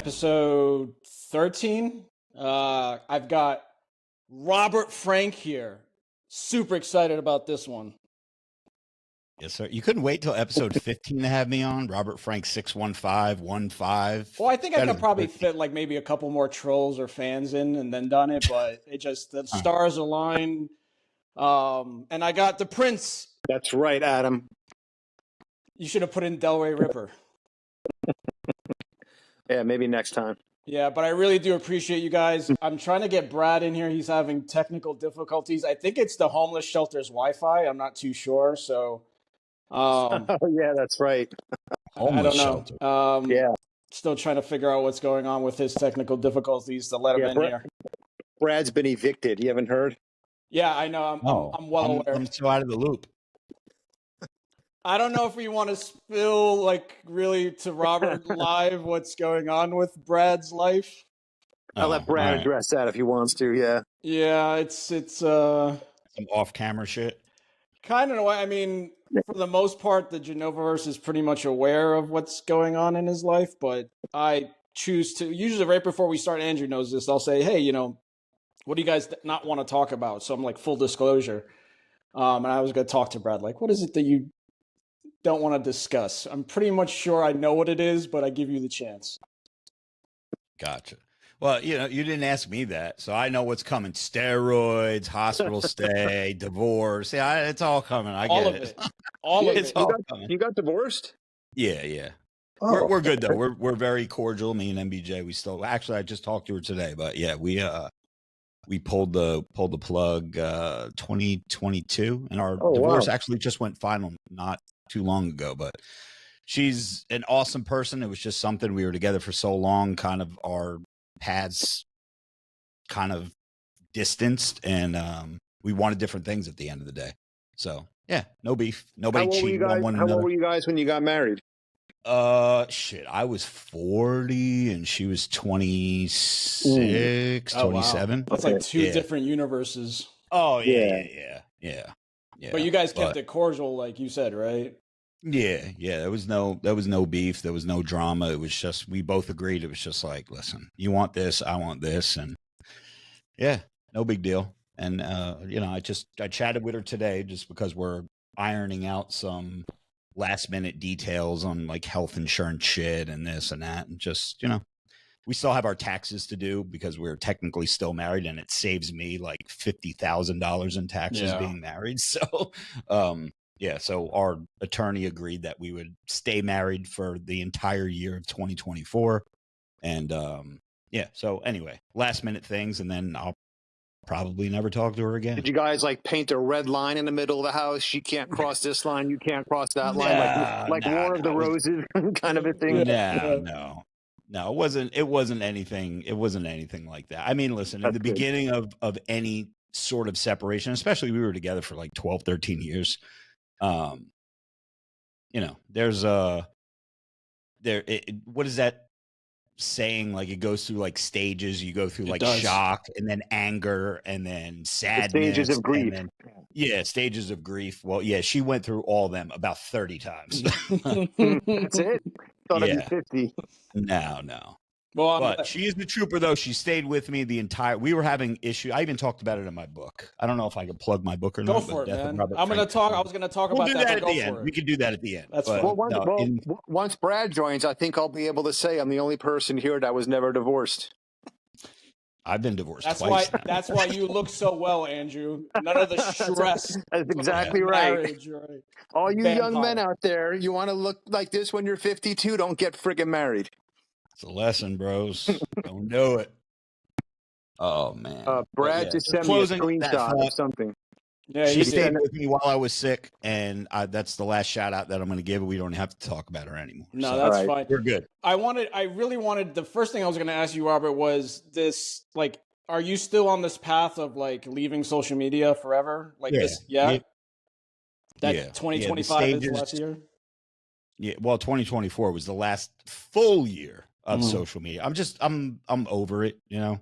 Episode 13. I've got Robert Frank here. Super excited about this one. Yes, sir. You couldn't wait till episode 15 to have me on. Robert Frank 61515. Well, I think I could probably fit like maybe a couple more trolls or fans in and then done it, but it just the stars aligned. And I got the Prince. That's right, Adam. You should have put in Delray Ripper. Yeah, maybe next time. Yeah, but I really do appreciate you guys. I'm trying to get Brad in here. He's having technical difficulties. I think it's the homeless shelter's Wi-Fi. I'm not too sure. So, oh yeah, that's right. I don't know. Yeah, still trying to figure out what's going on with his technical difficulties to let him in here. Brad's been evicted. You haven't heard? Yeah, I know. I'm well aware. I'm so out of the loop. I don't know if we want to spill, like, really to Robert live what's going on with Brad's life. I'll let Brad address that if he wants to, yeah. Yeah, it's some off-camera shit. Kind of in a way. I mean, for the most part, the Genovaverse is pretty much aware of what's going on in his life, but I choose to, usually right before we start, Andrew knows this, I'll say, hey, you know, what do you guys not want to talk about? So I'm like, full disclosure. And I was going to talk to Brad, like, what is it that you don't want to discuss? I'm pretty much sure I know what it is, but I give you the chance. Gotcha. Well, you know, you didn't ask me that, so I know what's coming. Steroids, hospital stay, divorce. Yeah, it's all coming. I get it. All of it. It's all coming. You got divorced? Yeah. Oh, we're good though. We're very cordial. Me and MBJ, we still actually I just talked to her today, but yeah, we pulled the plug 2022, and our divorce actually just went final not too long ago. But she's an awesome person. It was just something, we were together for so long, kind of our paths kind of distanced, and we wanted different things at the end of the day. So yeah, no beef, nobody cheated on one another. How old were you guys when you got married? Shit, I was 40 and she was 26, 27. Wow. That's like two different universes. Oh yeah. But you guys kept it cordial, like you said, right? Yeah. There was no beef. There was no drama. It was just, we both agreed. It was just like, listen, you want this, I want this. And yeah, no big deal. And, you know, I chatted with her today just because we're ironing out some last minute details on like health insurance shit and this and that. And just, you know, we still have our taxes to do because we're technically still married, and it saves me like $50,000 in taxes being married. So, yeah, so our attorney agreed that we would stay married for the entire year of 2024. And yeah, so anyway, last minute things, and then I'll probably never talk to her again. Did you guys like paint a red line in the middle of the house? She can't cross this line, you can't cross that line, like War of the Roses kind of a thing? No, it wasn't anything like that. I mean, listen, in the beginning of any sort of separation, especially we were together for like 12, 13 years. You know, there's what is that saying? Like, it goes through like stages. You go through like shock, and then anger, and then sadness, stages of grief. Stages of grief. Well, yeah, she went through all of them about 30 times. That's it. Thought it'd be 50. No. Well, but she is the trooper, though. She stayed with me the entire. We were having issue. I even talked about it in my book. I don't know if I could plug my book or not. Go for it, man. I'm going to talk. I was going to talk about that at the end. We can do that at the end. That's fine. Once Brad joins, I think I'll be able to say I'm the only person here that was never divorced. I've been divorced twice. That's why you look so well, Andrew. None of the stress. That's exactly right. All you young men out there, you want to look like this when you're 52, don't get friggin' married. It's a lesson, bros. Don't do it. Oh, man. Brad just sent me a screenshot of something. Yeah, she stayed with me while I was sick, and that's the last shout out that I'm going to give. We don't have to talk about her anymore. No, that's fine. We're good. I really wanted, the first thing I was going to ask you, Robert, was this, like, are you still on this path of like leaving social media forever? Like this? Yeah. 2025 is the last year. Yeah. Well, 2024 was the last full year of social media. I'm over it. You know,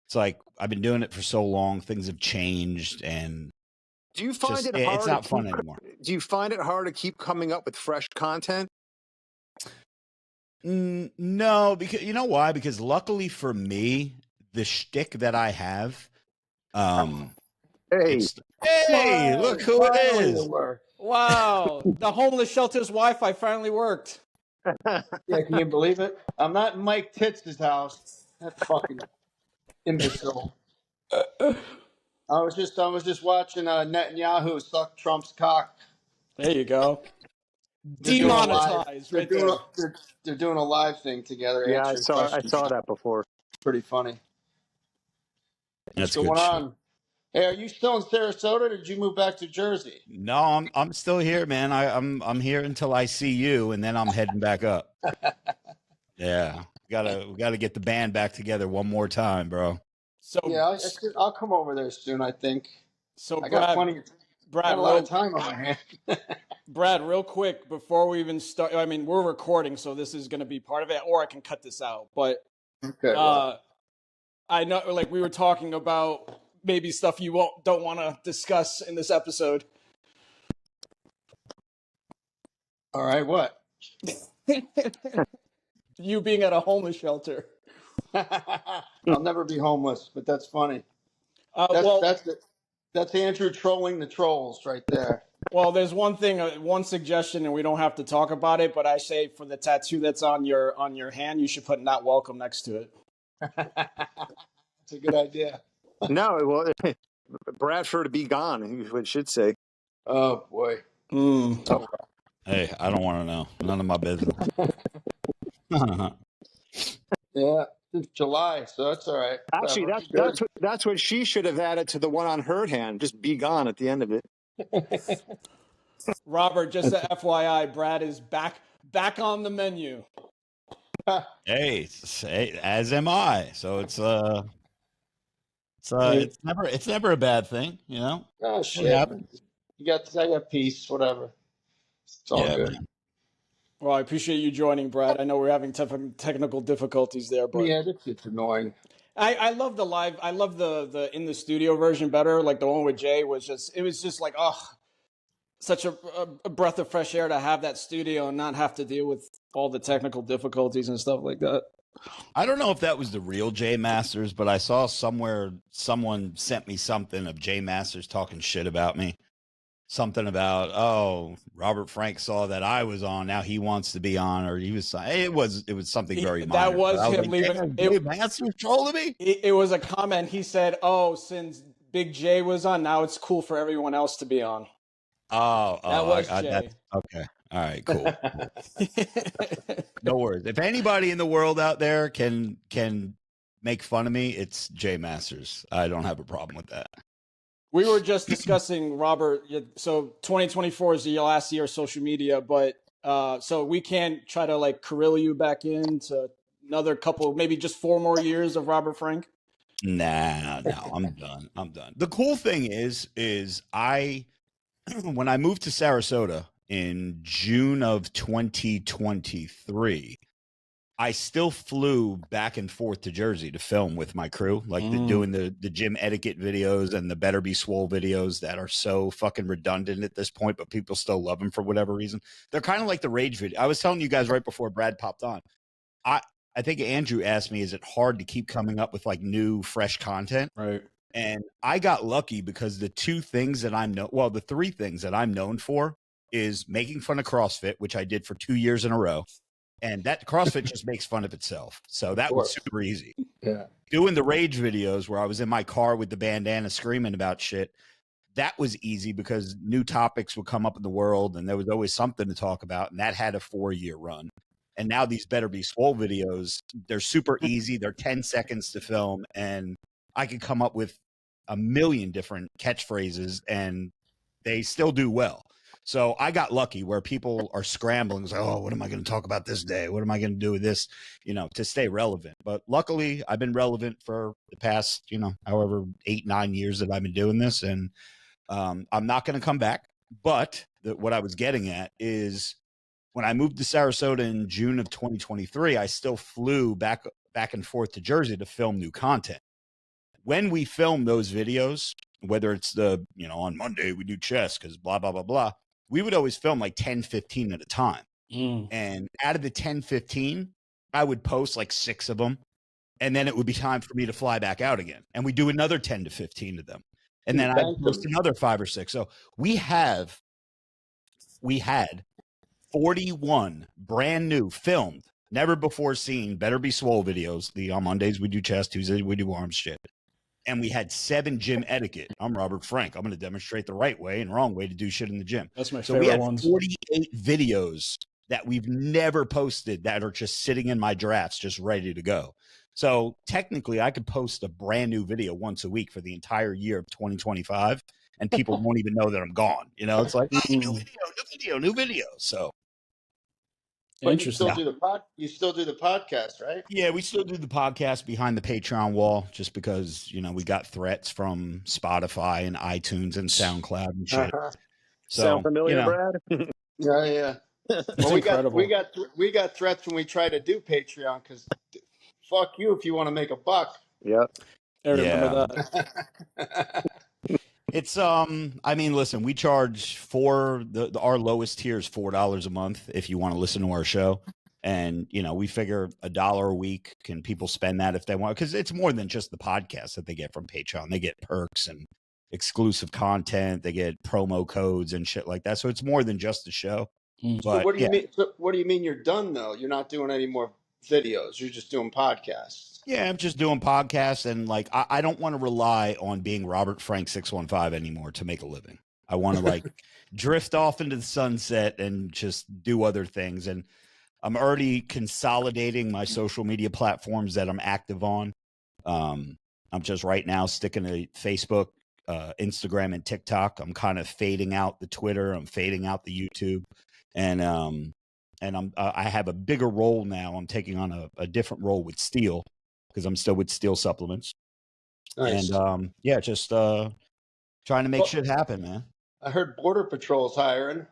it's like, I've been doing it for so long. Things have changed, and do you find it hard? It's not fun anymore. Do you find it hard to keep coming up with fresh content? No, because you know why? Because luckily for me, the shtick that I have, Hey, it's hey, look who it Finally is. it worked. Wow, the homeless shelter's Wi-Fi finally worked. Yeah, can you believe it? I'm not in Mike Titz's house. That fucking imbecile. I was just watching Netanyahu suck Trump's cock. There you go. They're doing a live. Demonetized right there. They're doing a live thing together, yeah, answering I questions. saw that before. Pretty funny. What's That's good going shit. on? Hey, are you still in Sarasota? Or did you move back to Jersey? No, I'm still here, man. I'm here until I see you, and then I'm heading back up. Yeah, we gotta get the band back together one more time, bro. So Yeah, I'll come over there soon. I think. so I got plenty. Brad, Got a lot of time on my hands. Brad, real quick before we even start. I mean, we're recording, so this is going to be part of it, or I can cut this out. But Okay. Well, I know, like we were talking about maybe stuff you don't want to discuss in this episode. all right. What? You being at a homeless shelter. I'll never be homeless, but that's funny. That's Andrew trolling the trolls right there. Well, there's one thing, one suggestion, and we don't have to talk about it. But I say for the tattoo that's on your hand, you should put "not welcome" next to it. That's a good idea. No, well, Bradford to be gone. What should say. Oh boy. Oh. Hey, I don't want to know. None of my business. Yeah, it's July, so that's all right. Actually, that's what she should have added to the one on her hand. Just be gone at the end of it. Robert, just a FYI, Brad is back on the menu. Hey, as am I. So it's never a bad thing, you know. Oh shit! I got peace. Whatever. It's all good. Man. Well, I appreciate you joining, Brad. I know we're having technical difficulties there, but Yeah, it's annoying. I love the live. I love the in the studio version better. Like the one with Jay was just like, oh, such a breath of fresh air to have that studio and not have to deal with all the technical difficulties and stuff like that. I don't know if that was the real Jay Masters, but I saw somewhere someone sent me something of Jay Masters talking shit about me. Something about, oh, Robert Frank saw that I was on. Now he wants to be on, or he was. It was something very minor. That was him leaving. Jay Masters trolling me. It was a comment. He said, "Oh, since Big J was on, now it's cool for everyone else to be on." Oh, that was Jay. Okay. All right, cool. No worries. If anybody in the world out there can make fun of me, it's Jay Masters. I don't have a problem with that. We were just discussing, Robert, so 2024 is the last year of social media, but so we can't try to like carrill you back into another couple, maybe just 4 more years of Robert Frank? Nah, no, I'm done. The cool thing is when I moved to Sarasota in June of 2023, I still flew back and forth to Jersey to film with my crew, like doing the gym etiquette videos and the Better Be Swole videos that are so fucking redundant at this point, but people still love them for whatever reason. They're kind of like the rage video. I was telling you guys right before Brad popped on. I think Andrew asked me, is it hard to keep coming up with like new, fresh content? Right. And I got lucky because the 3 things that I'm known for is making fun of CrossFit, which I did for 2 years in a row. And that CrossFit just makes fun of itself. So that was super easy. Yeah. Doing the rage videos where I was in my car with the bandana screaming about shit, that was easy because new topics would come up in the world and there was always something to talk about. And that had a 4-year run. And now these Better Be Swole videos, they're super easy. They're 10 seconds to film. And I could come up with a million different catchphrases and they still do well. So I got lucky where people are scrambling. It's like, oh, what am I going to talk about this day? What am I going to do with this, to stay relevant? But luckily, I've been relevant for the past, however, 8-9 years that I've been doing this. And I'm not going to come back. But what I was getting at is when I moved to Sarasota in June of 2023, I still flew back and forth to Jersey to film new content. When we film those videos, whether it's on Monday we do chess because blah, blah, blah, blah, we would always film like 10, 15 at a time. And out of the 10, 15, I would post like 6 of them. And then it would be time for me to fly back out again. And we do another 10 to 15 of them. And then I'd post another 5 or 6. So we had 41 brand new filmed, never before seen, Better Be Swole videos. On Mondays we do chest, Tuesdays we do arms shit. And we had 7 gym etiquette. I'm Robert Frank. I'm going to demonstrate the right way and wrong way to do shit in the gym. That's my favorite we had ones. 48 videos that we've never posted that are just sitting in my drafts, just ready to go. So technically I could post a brand new video once a week for the entire year of 2025 and people won't even know that I'm gone. It's like, hey, new video. So. But interesting. You still do the podcast, right? Yeah, we still do the podcast behind the Patreon wall just because, we got threats from Spotify and iTunes and SoundCloud and shit. So, sound familiar, Brad? Yeah. Well, we got threats when we try to do Patreon because fuck you if you want to make a buck. Yep. I remember that. It's listen, we charge our lowest tier is $4 a month if you want to listen to our show. And, we figure $1 a week. Can people spend that if they want? Because it's more than just the podcast that they get from Patreon. They get perks and exclusive content. They get promo codes and shit like that. So it's more than just the show. But, so what do you mean? So what do you mean you're done though? You're not doing any more videos. You're just doing podcasts. Yeah, I'm just doing podcasts, and I don't want to rely on being Robert Frank 615 anymore to make a living. I want to drift off into the sunset and just do other things. And I'm already consolidating my social media platforms that I'm active on. I'm just right now sticking to Facebook, Instagram, and TikTok. I'm kind of fading out the Twitter. I'm fading out the YouTube, and I have a bigger role now. I'm taking on a different role with Steel because I'm still with Steel Supplements. Nice. And just trying to make shit happen, man. I heard Border Patrol's hiring.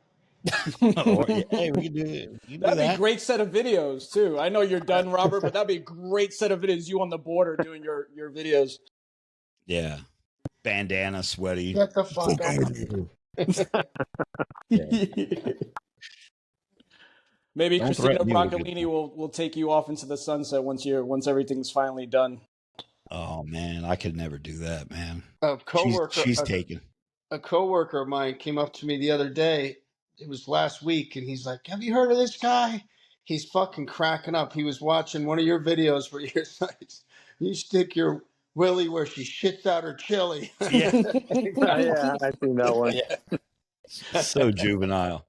Hey, we can do that'd be a great set of videos too. I know you're done, Robert, but that'd be a great set of videos. You on the border doing your videos. Yeah, bandana, sweaty. Get the fuck out. Maybe Christina Broccolini will take you off into the sunset once everything's finally done. Oh man, I could never do that, man. A coworker, she's taken. A coworker of mine came up to me the other day. It was last week, and he's like, "Have you heard of this guy? He's fucking cracking up. He was watching one of your videos where you're like, you stick your willy where she shits out her chili." Yeah, yeah, I've seen that one. Yeah. So juvenile.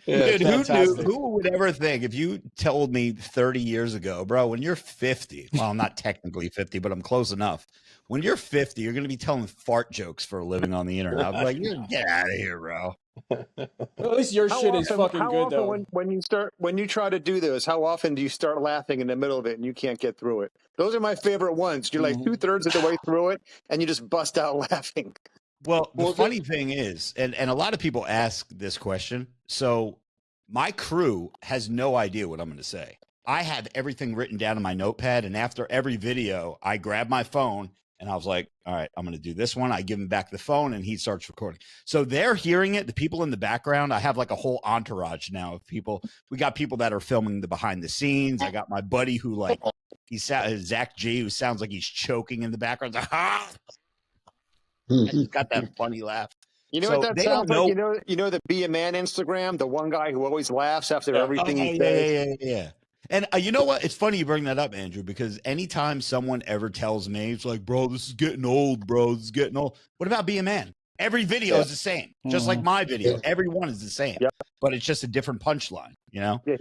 Yeah, dude, who would ever think if you told me 30 years ago, bro, when you're 50, well, I'm not technically 50, but I'm close enough. When you're 50, you're going to be telling fart jokes for a living on the internet. I'm like, get out of here, bro. At least your shit is fucking good, though. When you try to do those, how often do you start laughing in the middle of it and you can't get through it? Those are my favorite ones. You're like 2/3 of the way through it and you just bust out laughing. Well, the funny thing is, and a lot of people ask this question. So my crew has no idea what I'm going to say. I have everything written down in my notepad. And after every video, I grab my phone and I was like, all right, I'm going to do this one. I give him back the phone and he starts recording. So they're hearing it. The people in the background, I have like a whole entourage now of people. We got people that are filming the behind the scenes. I got my buddy who he's Zach G, who sounds like he's choking in the background. He's got that funny laugh. You know what that sounds like? You know the Be a Man Instagram, the one guy who always laughs after everything he says. Yeah. And you know what? It's funny you bring that up, Andrew, because anytime someone ever tells me, it's like, bro, this is getting old, bro. This is getting old. What about Be a Man? Every video is the same, just like my video. Every one is the same, but it's just a different punchline, you know? Yeah,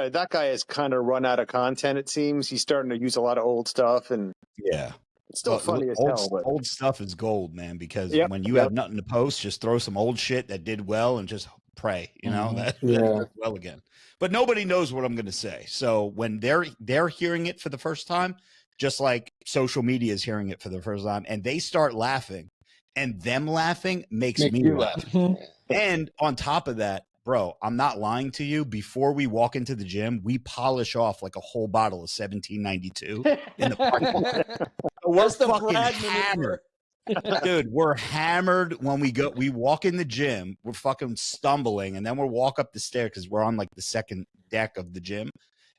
that guy has kind of run out of content, it seems. He's starting to use a lot of old stuff. And yeah. It's still funny as hell. But old stuff is gold, man, because when you have nothing to post, just throw some old shit that did well and just pray, you know, that does well again. But nobody knows what I'm going to say. So when they're hearing it for the first time, just like social media is hearing it for the first time, and they start laughing, and them laughing makes me laugh. And on top of that, bro, I'm not lying to you. Before we walk into the gym, we polish off like a whole bottle of 1792 in the parking lot. We're fucking hammered. Dude, we're hammered when we walk in the gym, we're fucking stumbling, and then we'll walk up the stair because we're on like the second deck of the gym,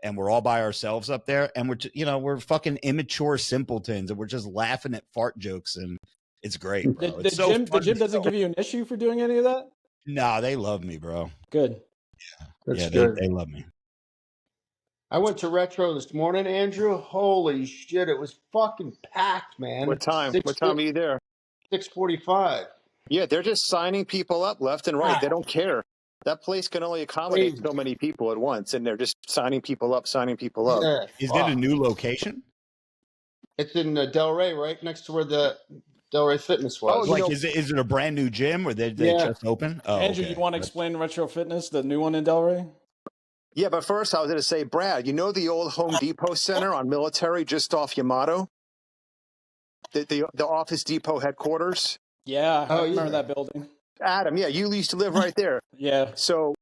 and we're all by ourselves up there, and we're fucking immature simpletons, and we're just laughing at fart jokes, and it's great, bro. The It's so gym doesn't fun. give you an issue for doing any of that? No, they love me, bro. Good. That's They good. love me. I went to Retro this morning, Andrew. Holy shit, it was fucking packed, man. What time? What time are you there? 6:45. Yeah, they're just signing people up left and right. They don't care. That place can only accommodate so many people at once, and they're just signing people up. Yeah, Is it a new location? It's in Delray, right next to where the Delray Fitness was. Oh, Like, is it a brand new gym or they just open? Oh, Andrew, okay. you want to explain Retro Fitness, the new one in Delray? Yeah, but first I was going to say, Brad, you know the old Home Depot Center on Military just off Yamato? The Office Depot headquarters? Yeah, I remember that building. Adam, yeah, you used to live right there. Yeah. So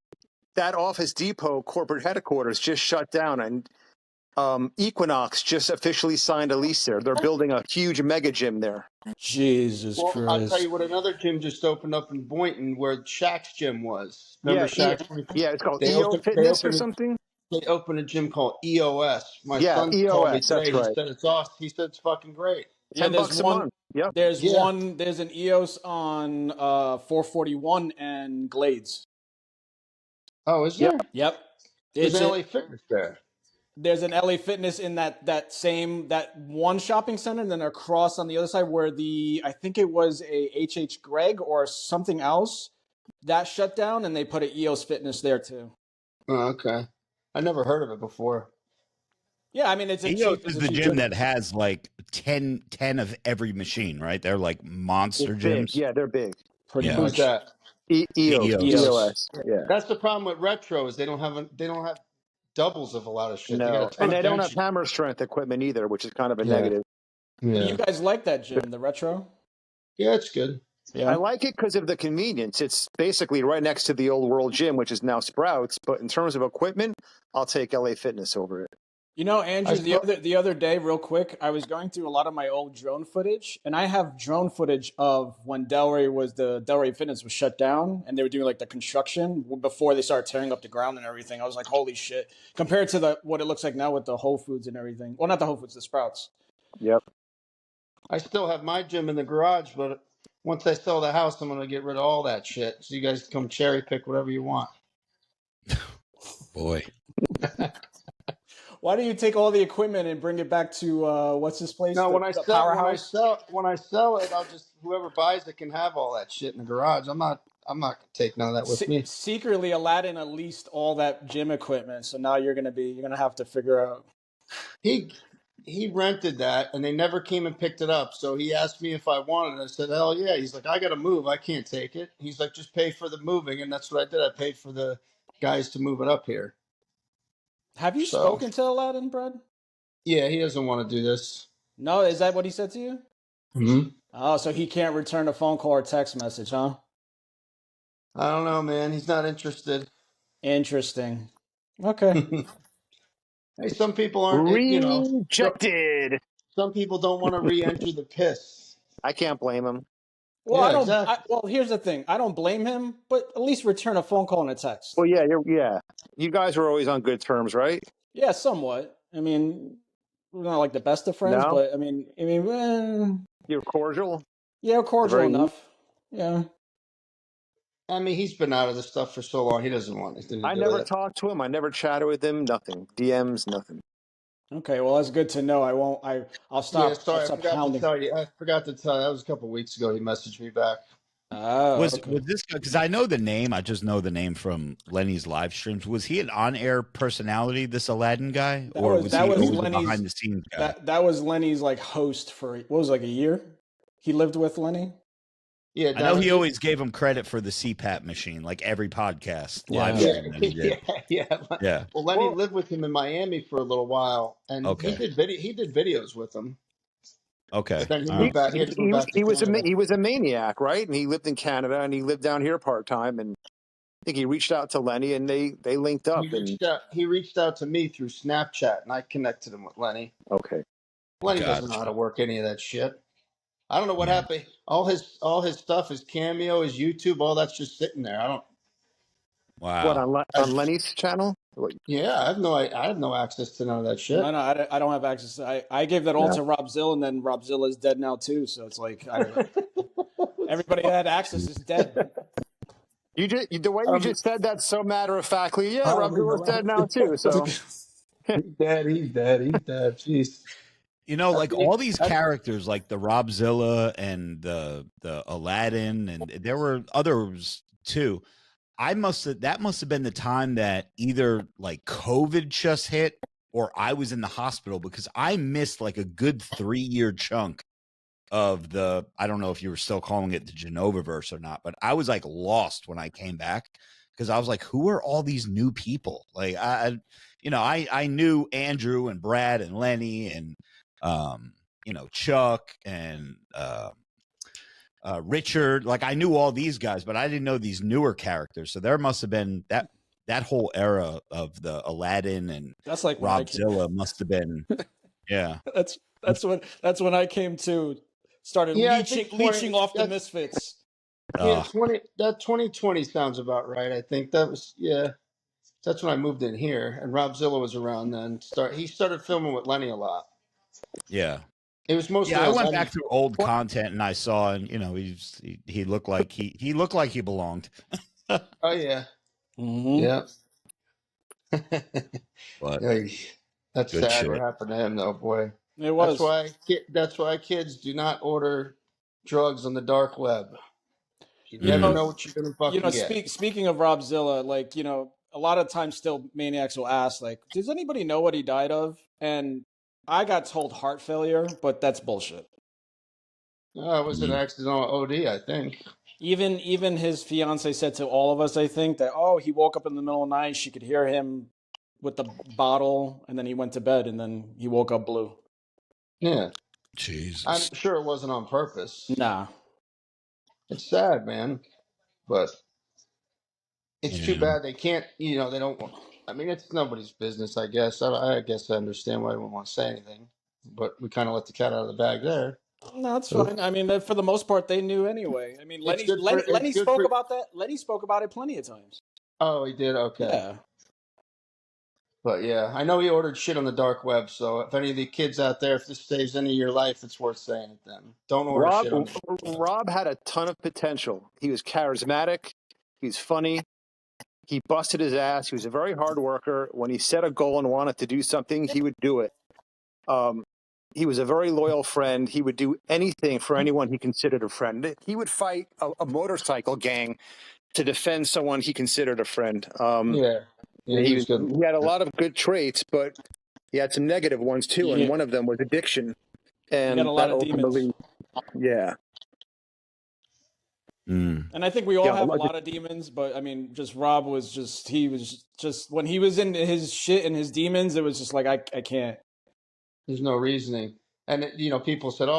that Office Depot corporate headquarters just shut down, and Equinox just officially signed a lease there. They're building a huge mega gym there. Jesus Christ. I'll tell you what, another gym just opened up in Boynton where Shaq's gym was. Remember Shaq's? Yeah, it's called Fitness or something. They opened a gym called EOS. My son EOS, called me today. that's right. He said it's awesome. He said it's fucking great. Yeah, $10 a month. Yep. There's an EOS on 441 and Glades. Oh, is there? Yep. There's an LA Fitness there. There's an LA Fitness in that one shopping center, and then across on the other side where I think it was a H.H. Gregg or something else that shut down, and they put an EOS Fitness there too. Oh, okay. I never heard of it before. Yeah, I mean, it's EOS is the gym that has like 10 of every machine, right? They're like monster gyms. Yeah, they're big. Pretty much. Who's that? EOS. Yeah. That's the problem with Retro is they don't have doubles of a lot of shit. No, and they don't have hammer strength equipment either, which is kind of a negative. Yeah. You guys like that gym, the Retro? Yeah, it's good. Yeah. I like it because of the convenience. It's basically right next to the old World Gym, which is now Sprouts. But in terms of equipment, I'll take LA Fitness over it. You know, Andrew, the other day, real quick, I was going through a lot of my old drone footage, and I have drone footage of when Delray Fitness was shut down, and they were doing like the construction before they started tearing up the ground and everything. I was like, holy shit! Compared to what it looks like now with the Whole Foods and everything. Well, not the Whole Foods, the Sprouts. Yep. I still have my gym in the garage, but once I sell the house, I'm going to get rid of all that shit. So you guys can come cherry pick whatever you want. Boy. Why do you take all the equipment and bring it back to what's this place? No, when I sell it, I'll just whoever buys it can have all that shit in the garage. I'm not gonna take none of that with me. Secretly, Aladdin leased all that gym equipment, so now you're gonna have to figure out. He rented that, and they never came and picked it up. So he asked me if I wanted it. I said, hell yeah. He's like, I got to move. I can't take it. He's like, just pay for the moving, and that's what I did. I paid for the guys to move it up here. Have you spoken to Aladdin, Brad? Yeah, he doesn't want to do this. No, is that what he said to you? Mm-hmm. Oh, so he can't return a phone call or text message, huh? I don't know, man. He's not interested. Interesting. Okay. Hey, some people aren't rejected. Some people don't want to re-enter the piss. I can't blame him. Well, well, here's the thing. I don't blame him, but at least return a phone call and a text. Well, yeah. You guys were always on good terms, right? Yeah, somewhat. I mean, we're not like the best of friends, but I mean, you're cordial. Yeah, cordial enough. Yeah. I mean, he's been out of the stuff for so long. He doesn't want anything to do I never talked to him. I never chatted with him. Nothing. DMs, nothing. Okay, well, that's good to know. I'll stop. Yeah, sorry, I forgot to tell you. I forgot to tell you. That was a couple of weeks ago. He messaged me back. Oh, was this because I know the name? I just know the name from Lenny's live streams. Was he an on-air personality, this Aladdin guy, or was he Lenny's behind the scenes guy? That was Lenny's like host for what was it, like a year. He lived with Lenny. Yeah, I know he always gave him credit for the CPAP machine, like every podcast live stream. Yeah. Well, Lenny lived with him in Miami for a little while, and he did videos with him. Okay. But then he was a maniac, right? And he lived in Canada, and he lived down here part time. And I think he reached out to Lenny, and they linked up. He reached out to me through Snapchat, and I connected him with Lenny. Okay. Lenny doesn't know how to work any of that shit. I don't know what Yeah. happened. All his stuff, his Cameo, his YouTube, all that's just sitting there. I don't. What, Wow. on Lenny's channel? What? Yeah, I have no access to none of that shit. No, I don't have access. I gave that all No. to Rob Zill, and then Rob Zill is dead now too. So it's like everybody that had access is dead. The way you just said that so matter of factly. Yeah, I Rob don't Zilla's dead now too. So He's dead. He's dead. He's dead. Jeez. You know, like all these That's- characters, like the Robzilla and the Aladdin, and there were others too. That must have been the time that either like COVID just hit or I was in the hospital, because I missed like a good 3-year chunk of I don't know if you were still calling it the Genovaverse or not, but I was like lost when I came back, because I was like, who are all these new people? Like I knew Andrew and Brad and Lenny and Chuck and Richard. Like I knew all these guys, but I didn't know these newer characters. So there must have been that whole era of the Aladdin and That's like when Robzilla must have been, yeah. That's when I came to started Yeah, I think leeching off the that's- Misfits. Yeah, 2020 sounds about right. I think that was That's when I moved in here, and Rob Zilla was around then. He started filming with Lenny a lot. Yeah. It was mostly. Yeah, I went Lenny. back through old content and I saw, and he looked like he looked like he belonged. Oh yeah, Mm-hmm. yeah. But That's good sad. shit. What happened to him, though, boy. It was. That's why kids do not order drugs on the dark web. You never know what you're gonna fucking get. Speaking of Rob Zilla, like, a lot of times still Maniacs will ask, like, does anybody know what he died of? And I got told heart failure, but that's bullshit. It was an accidental OD, I think. Even his fiance said to all of us, I think, that, he woke up in the middle of the night, she could hear him with the bottle, and then he went to bed, and then he woke up blue. Yeah. Jesus. I'm sure it wasn't on purpose. Nah. It's sad, man. But it's too bad they can't, they don't want. I mean, it's nobody's business, I guess. I guess I understand why they wouldn't want to say anything. But we kind of let the cat out of the bag there. No, that's fine. I mean, for the most part, they knew anyway. I mean, Lenny spoke about that. Lenny spoke about it plenty of times. Oh, he did? Okay. Yeah. But yeah, I know he ordered shit on the dark web. So if any of the kids out there, if this saves any of your life, it's worth saying it then. Don't order shit on the dark web. Rob had a ton of potential. He was charismatic. He's funny. He busted his ass. He was a very hard worker. When he set a goal and wanted to do something, he would do it. He was a very loyal friend. He would do anything for anyone he considered a friend. He would fight a motorcycle gang to defend someone he considered a friend. He had a lot of good traits, but he had some negative ones too, and one of them was addiction. And he had a lot of demons. Yeah. And I think we all have a lot of demons, but I mean, just Rob was he was when he was in his shit and his demons, it was just like, I can't. There's no reasoning. And, people said,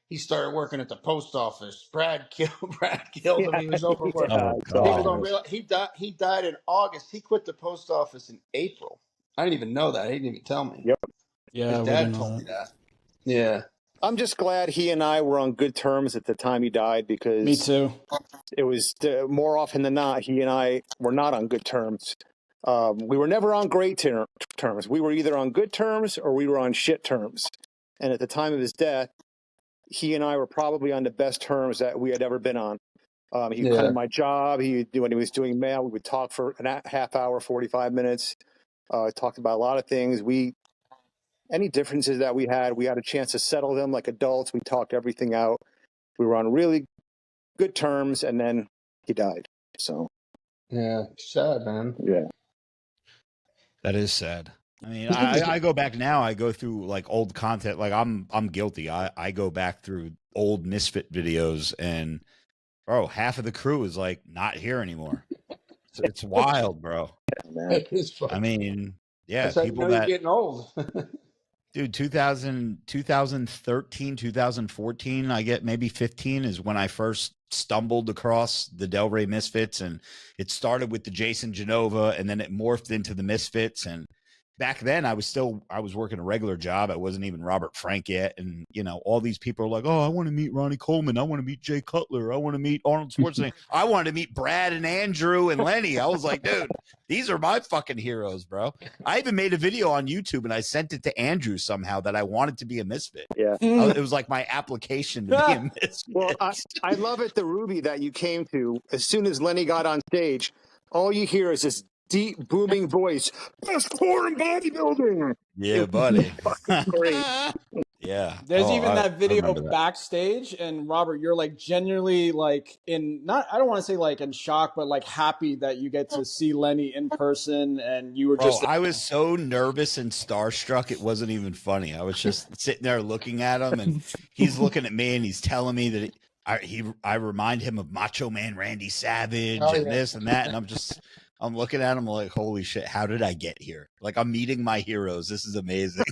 he started working at the post office. Brad killed him. He was overworked. People don't realize he died in August. He quit the post office in April. I didn't even know that. He didn't even tell me. Yep. Yeah. His dad told me that. Yeah. I'm just glad he and I were on good terms at the time he died, because me too. It was more often than not, he and I were not on good terms. We were never on great terms. We were either on good terms or we were on shit terms. And at the time of his death, he and I were probably on the best terms that we had ever been on. He cut in my job. When he was doing mail, we would talk for a half hour, 45 minutes. Talked about a lot of things. Any differences that we had a chance to settle them like adults. We talked everything out. We were on really good terms, and then he died. So, yeah, sad, man. Yeah, that is sad. I mean, I go back now. I go through like old content. Like I'm guilty. I go back through old Misfit videos, and bro, half of the crew is like not here anymore. It's wild, bro. It is funny. I mean, yeah, that's people you're getting old. Dude, 2013, 2014, I get maybe 15 is when I first stumbled across the Del Rey Misfits, and it started with the Jason Genova, and then it morphed into the Misfits, and back then I was working a regular job. I wasn't even Robert Frank yet. And, you know, all these people are like, oh, I want to meet Ronnie Coleman. I want to meet Jay Cutler. I want to meet Arnold Schwarzenegger. I wanted to meet Brad and Andrew and Lenny. I was like, dude, these are my fucking heroes, bro. I even made a video on YouTube and I sent it to Andrew somehow that I wanted to be a misfit. Yeah. It was like my application to be a misfit. Well, I love it, the Ruby that you came to. As soon as Lenny got on stage, all you hear is this deep, booming voice. Best core in bodybuilding. Yeah, buddy. Great. Yeah. There's even I that video remember that. backstage, and Robert, you're like genuinely like I don't want to say like in shock, but like happy that you get to see Lenny in person, and you were just. I was so nervous and starstruck, it wasn't even funny. I was just sitting there looking at him, and he's looking at me, and he's telling me that I remind him of Macho Man Randy Savage and this and that, and I'm looking at him like, holy shit, how did I get here? Like, I'm meeting my heroes. This is amazing.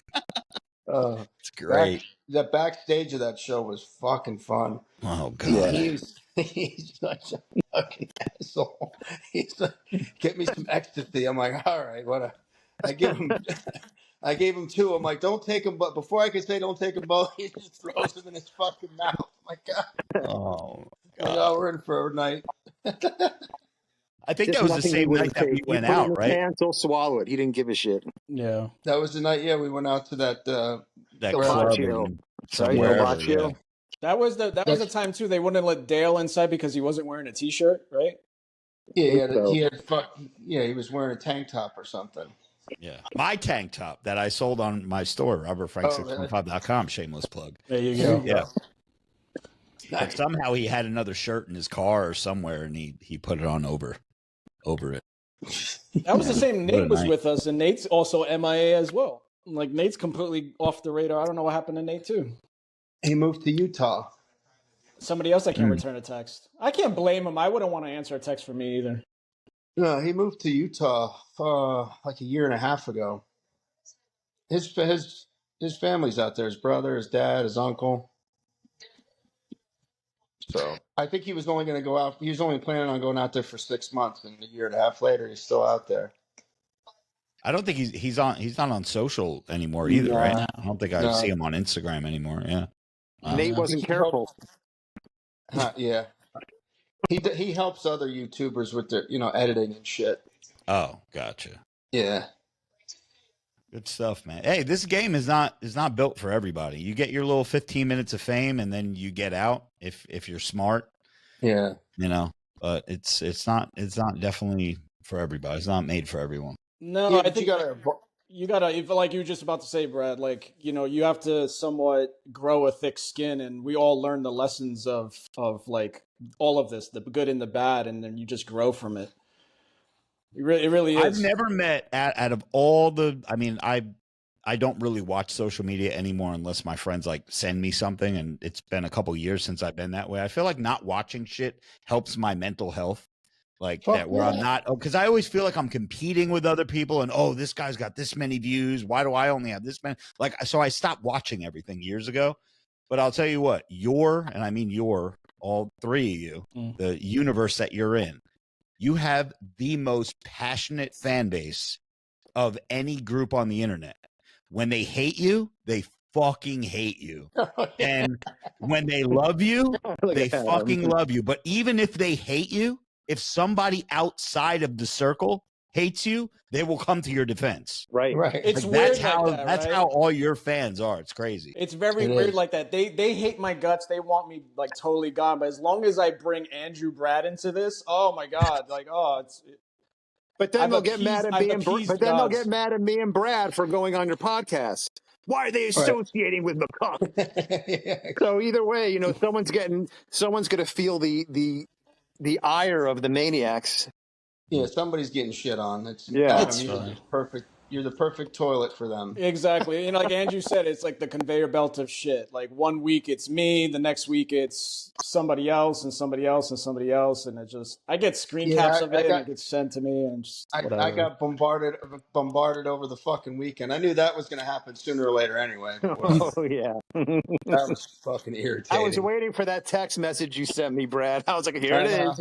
It's great. The backstage of that show was fucking fun. Oh god. Yeah. He's such a fucking asshole. He's like, get me some ecstasy. I'm like, all right, what? I gave him two. I'm like, don't take them, but before I could say don't take them both, he just throws them in his fucking mouth. I'm like, God. Oh God. Like, oh, we're in for a night. I think that was the same night that we went out, right? Pants, he'll swallow it. He didn't give a shit. Yeah, that was the night. Yeah, we went out to that club somewhere. Yeah. That was the time too. They wouldn't let Dale inside because he wasn't wearing a t-shirt, right? Yeah, he was wearing a tank top or something. Yeah, my tank top that I sold on my store, robertfrank615.com. Shameless plug. There you go. Yeah. But somehow he had another shirt in his car or somewhere, and he put it on over it. That was the same. Nate was with us, and Nate's also MIA as well. Like, Nate's completely off the radar. I don't know what happened to Nate too. He moved to Utah. Somebody else that can't return a text. I can't blame him. I wouldn't want to answer a text from me either. No, he moved to Utah like a year and a half ago. His family's out there. His brother, his dad, his uncle. So I think he was only going to go out. He was only planning on going out there for 6 months, and a year and a half later, he's still out there. I don't think he's not on social anymore either, right? I don't think I see him on Instagram anymore. Yeah, Nate wasn't careful. Yeah, he helps other YouTubers with their editing and shit. Oh, gotcha. Yeah. Good stuff, man. Hey, this game is not built for everybody. You get your little 15 minutes of fame, and then you get out if you're smart. Yeah, but it's not definitely for everybody. It's not made for everyone. No, yeah, I think you gotta, like you were just about to say, Brad. Like, you have to somewhat grow a thick skin, and we all learn the lessons of like all of this, the good and the bad, and then you just grow from it. It really is. I've never met out of all the. I mean, I don't really watch social media anymore unless my friends like send me something, and it's been a couple years since I've been that way. I feel like not watching shit helps my mental health. Like that, where I'm not, because I always feel like I'm competing with other people, and this guy's got this many views. Why do I only have this many? Like, so I stopped watching everything years ago. But I'll tell you what, all three of you, the universe that you're in. You have the most passionate fan base of any group on the internet. When they hate you, they fucking hate you. And when they love you, they fucking love you. But even if they hate you, if somebody outside of the circle hates you, they will come to your defense. Right. It's like, weird. That's how all your fans are. It's crazy. It's very weird like that. They hate my guts. They want me like totally gone. But as long as I bring Andrew Brad into this, oh my god, like But then they'll get mad at me they'll get mad at me and Brad for going on your podcast. Why are they associating with McCook? So either way, someone's going to feel the ire of the maniacs. Yeah, somebody's getting shit on. It's perfect. You're the perfect toilet for them. Exactly. Like Andrew said, it's like the conveyor belt of shit. Like 1 week it's me, the next week it's somebody else and somebody else and somebody else, and I get screen caps of it and it gets sent to me, and I got bombarded over the fucking weekend. I knew that was going to happen sooner or later anyway. Oh yeah, that was fucking irritating. I was waiting for that text message you sent me, Brad. I was like, here it is.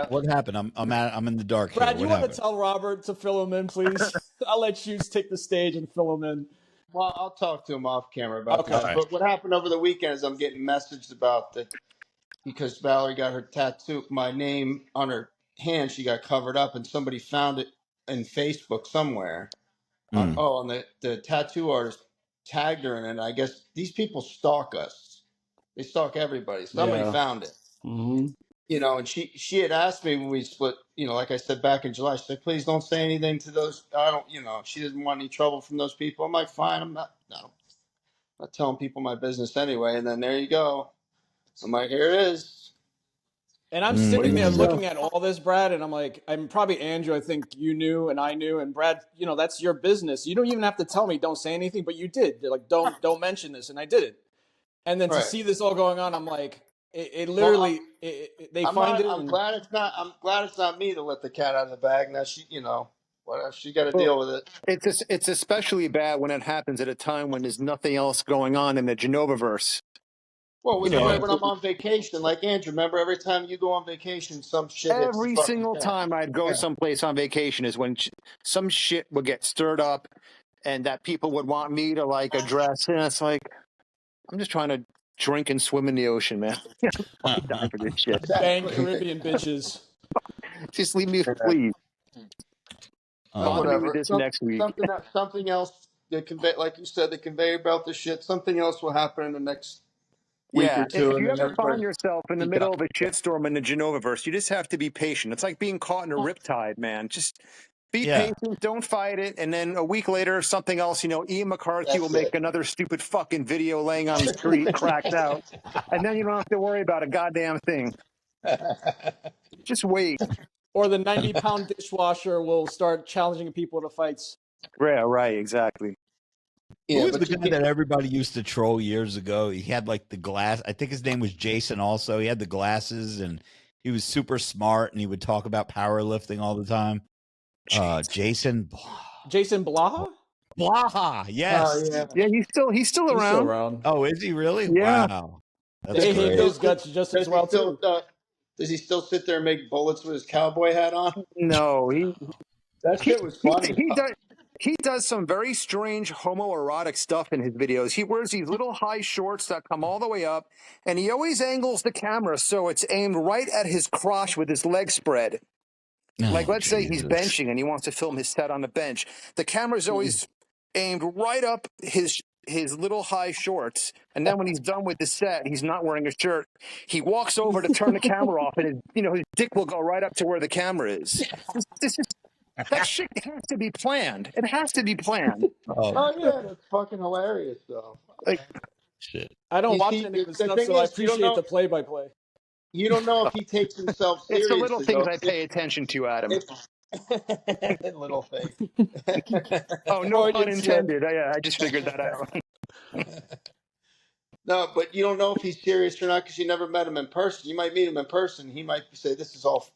What happened? I'm in the dark. Brad, here. you want to tell Robert to fill him in, please? I'll let Shoots take the stage and fill him in. Well, I'll talk to him off camera about Okay. this. But what happened over the weekend is I'm getting messaged about that because Valerie got her tattoo, my name on her hand. She got covered up, and somebody found it in Facebook somewhere. Mm. And the tattoo artist tagged her in it. I guess these people stalk us. They stalk everybody. Somebody found it. Mm-hmm. You know, and she had asked me when we split, you know, like I said back in July, she said, please don't say anything to those. I don't, you know, she didn't want any trouble from those people. I'm like, fine, I'm not telling people my business anyway. And then there you go. I'm like, here it is. And I'm Mm. sitting there Mm. looking at all this, Brad, and I'm like, I'm probably Andrew. I think you knew and I knew, and Brad, you know, that's your business. You don't even have to tell me, don't say anything, but you did. They're like, don't mention this, and I did it. And then to Right. see this all going on, I'm like, it literally, they find it. I'm glad it's not me to let the cat out of the bag. Now she, you know, whatever, she got to deal with it. It's especially bad when it happens at a time when there's nothing else going on in the Genovaverse. Well, when Yeah. I'm on vacation, like Andrew, remember every time you go on vacation, some shit hits the Every fucking single fan. time I'd go someplace on vacation is when some shit would get stirred up, and that people would want me to like address. And it's like, I'm just trying to drink and swim in the ocean, man. I'm dying for this shit. Bang Exactly. Caribbean bitches. Just leave me, please. Bother me with Whatever. this next week. Something else. Like you said, the conveyor belt of shit. Something else will happen in the next week Yeah, or two, if and you then ever find everybody yourself in the be middle done. of a shitstorm in the Genovaverse, you just have to be patient. It's like being caught in a riptide, man. Just be Yeah. patient, don't fight it, and then a week later, something else, you know, Ian McCarthy will That's make it. another stupid fucking video laying on the street, cracked out, and then you don't have to worry about a goddamn thing. Just wait. Or the 90-pound dishwasher will start challenging people to fights. Yeah, right, exactly. Who Yeah, was the but you guy can't. that everybody used to troll years ago? He had like the glass. I think his name was Jason also. He had the glasses and he was super smart and he would talk about powerlifting all the time. Jason Blaha? Blaha. Yes. Oh yeah. Yeah, he's still He's still around. around. Oh, is he really? Yeah. Wow. That's They great. hate those guts just as well, too. Does he still sit there and make bullets with his cowboy hat on? No, That he shit was funny. he does some very strange homoerotic stuff in his videos. He wears these little high shorts that come all the way up, and he always angles the camera so it's aimed right at his crotch with his legs spread. Like, let's say he's benching and he wants to film his set on the bench. The camera's always aimed right up his little high shorts, and then when he's done with the set, he's not wearing a shirt. He walks over to turn the camera off, and his dick will go right up to where the camera is. That shit has to be planned. It has to be planned. Oh yeah, that's fucking hilarious though. Like, Shit. I don't You watch see, any of his the stuff, thing so I is, you don't appreciate know- the play-by-play. You don't know if he takes himself it's the seriously. little things I pay attention to, Adam. Little thing. Oh, no pun Freudian slip. intended. I just figured that out. No, but you don't know if he's serious or not because you never met him in person. You might meet him in person. He might say, "This is all."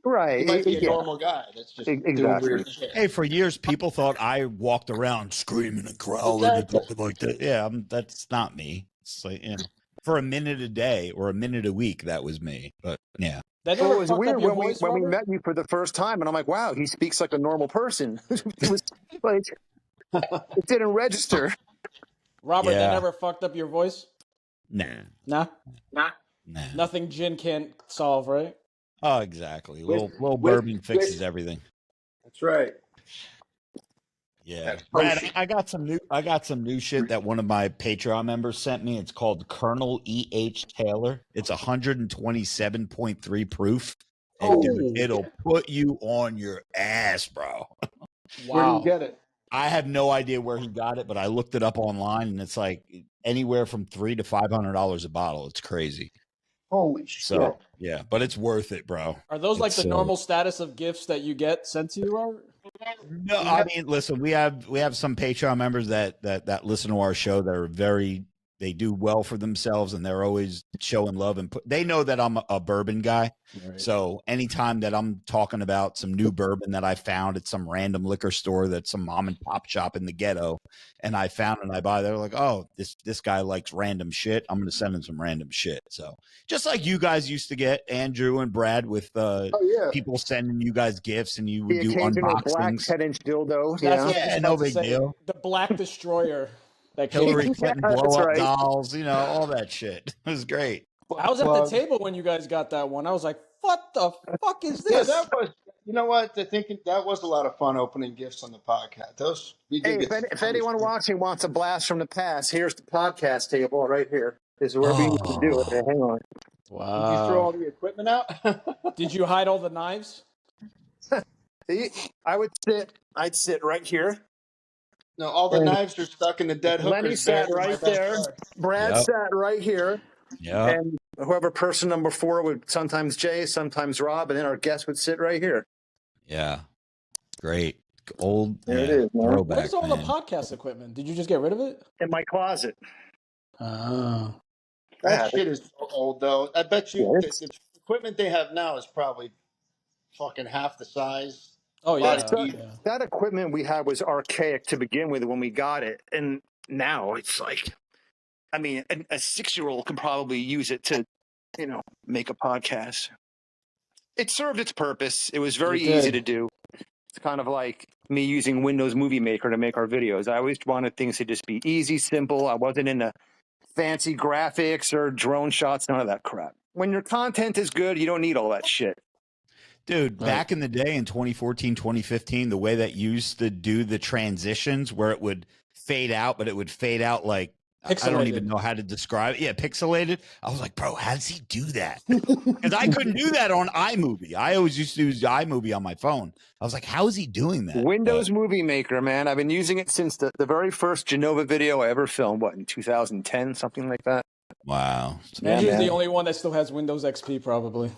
Right. He might be a Yeah. normal guy that's just doing Exactly. weird shit. Hey, for years, people thought I walked around screaming and growling and talking like that. Yeah, that's not me. It's like, for a minute a day or a minute a week, that was me. But yeah. That Well, never it was fucked weird up your when voice, we Robert? met you for the first time, and I'm like, wow, he speaks like a normal person. It was like, it didn't register. Robert, Yeah. that never fucked up your voice? Nah. Nah? Nah. Nothing gin can't solve, right? Oh, exactly. Little With- bourbon with- fixes everything. That's right. Yeah, That's Brad, potion. I got some new shit that one of my Patreon members sent me. It's called Colonel E.H. Taylor. It's 127.3 proof. And dude, it'll put you on your ass, bro. Where do you get it? I have no idea where he got it, but I looked it up online, and it's like anywhere from $300 to $500 a bottle. It's crazy. Holy shit! So yeah, but it's worth it, bro. Are those like It's, the normal status of gifts that you get sent to you, Robert? No, I mean, listen, we have some Patreon members that listen to our show that are very, they do well for themselves, and they're always showing love and they know that I'm a bourbon guy. Right. So anytime that I'm talking about some new bourbon that I found at some random liquor store, that's some mom and pop shop in the ghetto, and I found and I buy, they're like, oh, this guy likes random shit. I'm going to send him some random shit. So just like you guys used to get, Andrew and Brad, with people sending you guys gifts, and you would The do occasional black unboxings. 10-inch dildo. That's what I was Yeah, just no about to big say. deal. The Black Destroyer. That came Hillary in. Clinton Yeah, blow that's up right. dolls, all that shit. It was great. I was at the table when you guys got that one. I was like, what the fuck is this? Yeah, that was. You know what? I think that was a lot of fun opening gifts on the podcast. Those we did. Hey, if anyone watching wants a blast from the past, here's the podcast table right here. This is where we used to do it. Hang on. Wow. Did you throw all the equipment out? Did you hide all the knives? I'd sit right here. No, all the knives are stuck in the dead hookers. Lenny sat buried in my right there. backyard. Brad sat right here. Yeah. And whoever person number 4 would, sometimes Jay, sometimes Rob, and then our guest would sit right here. Yeah. Great. Old There it is, man. throwback. Where's all the podcast equipment? Did you just get rid of it? In my closet. Oh. That shit is so old, though. I bet you Yeah, the equipment they have now is probably fucking half the size. Oh, yeah. That equipment we had was archaic to begin with when we got it. And now it's like, I mean, a 6-year-old can probably use it to, make a podcast. It served its purpose. It was very easy to do. It's kind of like me using Windows Movie Maker to make our videos. I always wanted things to just be easy, simple. I wasn't into fancy graphics or drone shots, none of that crap. When your content is good, you don't need all that shit. Dude, back in the day in 2014, 2015, the way that used to do the transitions where it would fade out, but it would fade out like, Pixelated. I don't even know how to describe it. Yeah, pixelated. I was like, bro, how does he do that? Because I couldn't do that on iMovie. I always used to use iMovie on my phone. I was like, how is he doing that? Windows Movie Maker, man. I've been using it since the very first Genova video I ever filmed, in 2010, something like that. Wow. Man, he's the only one that still has Windows XP, probably.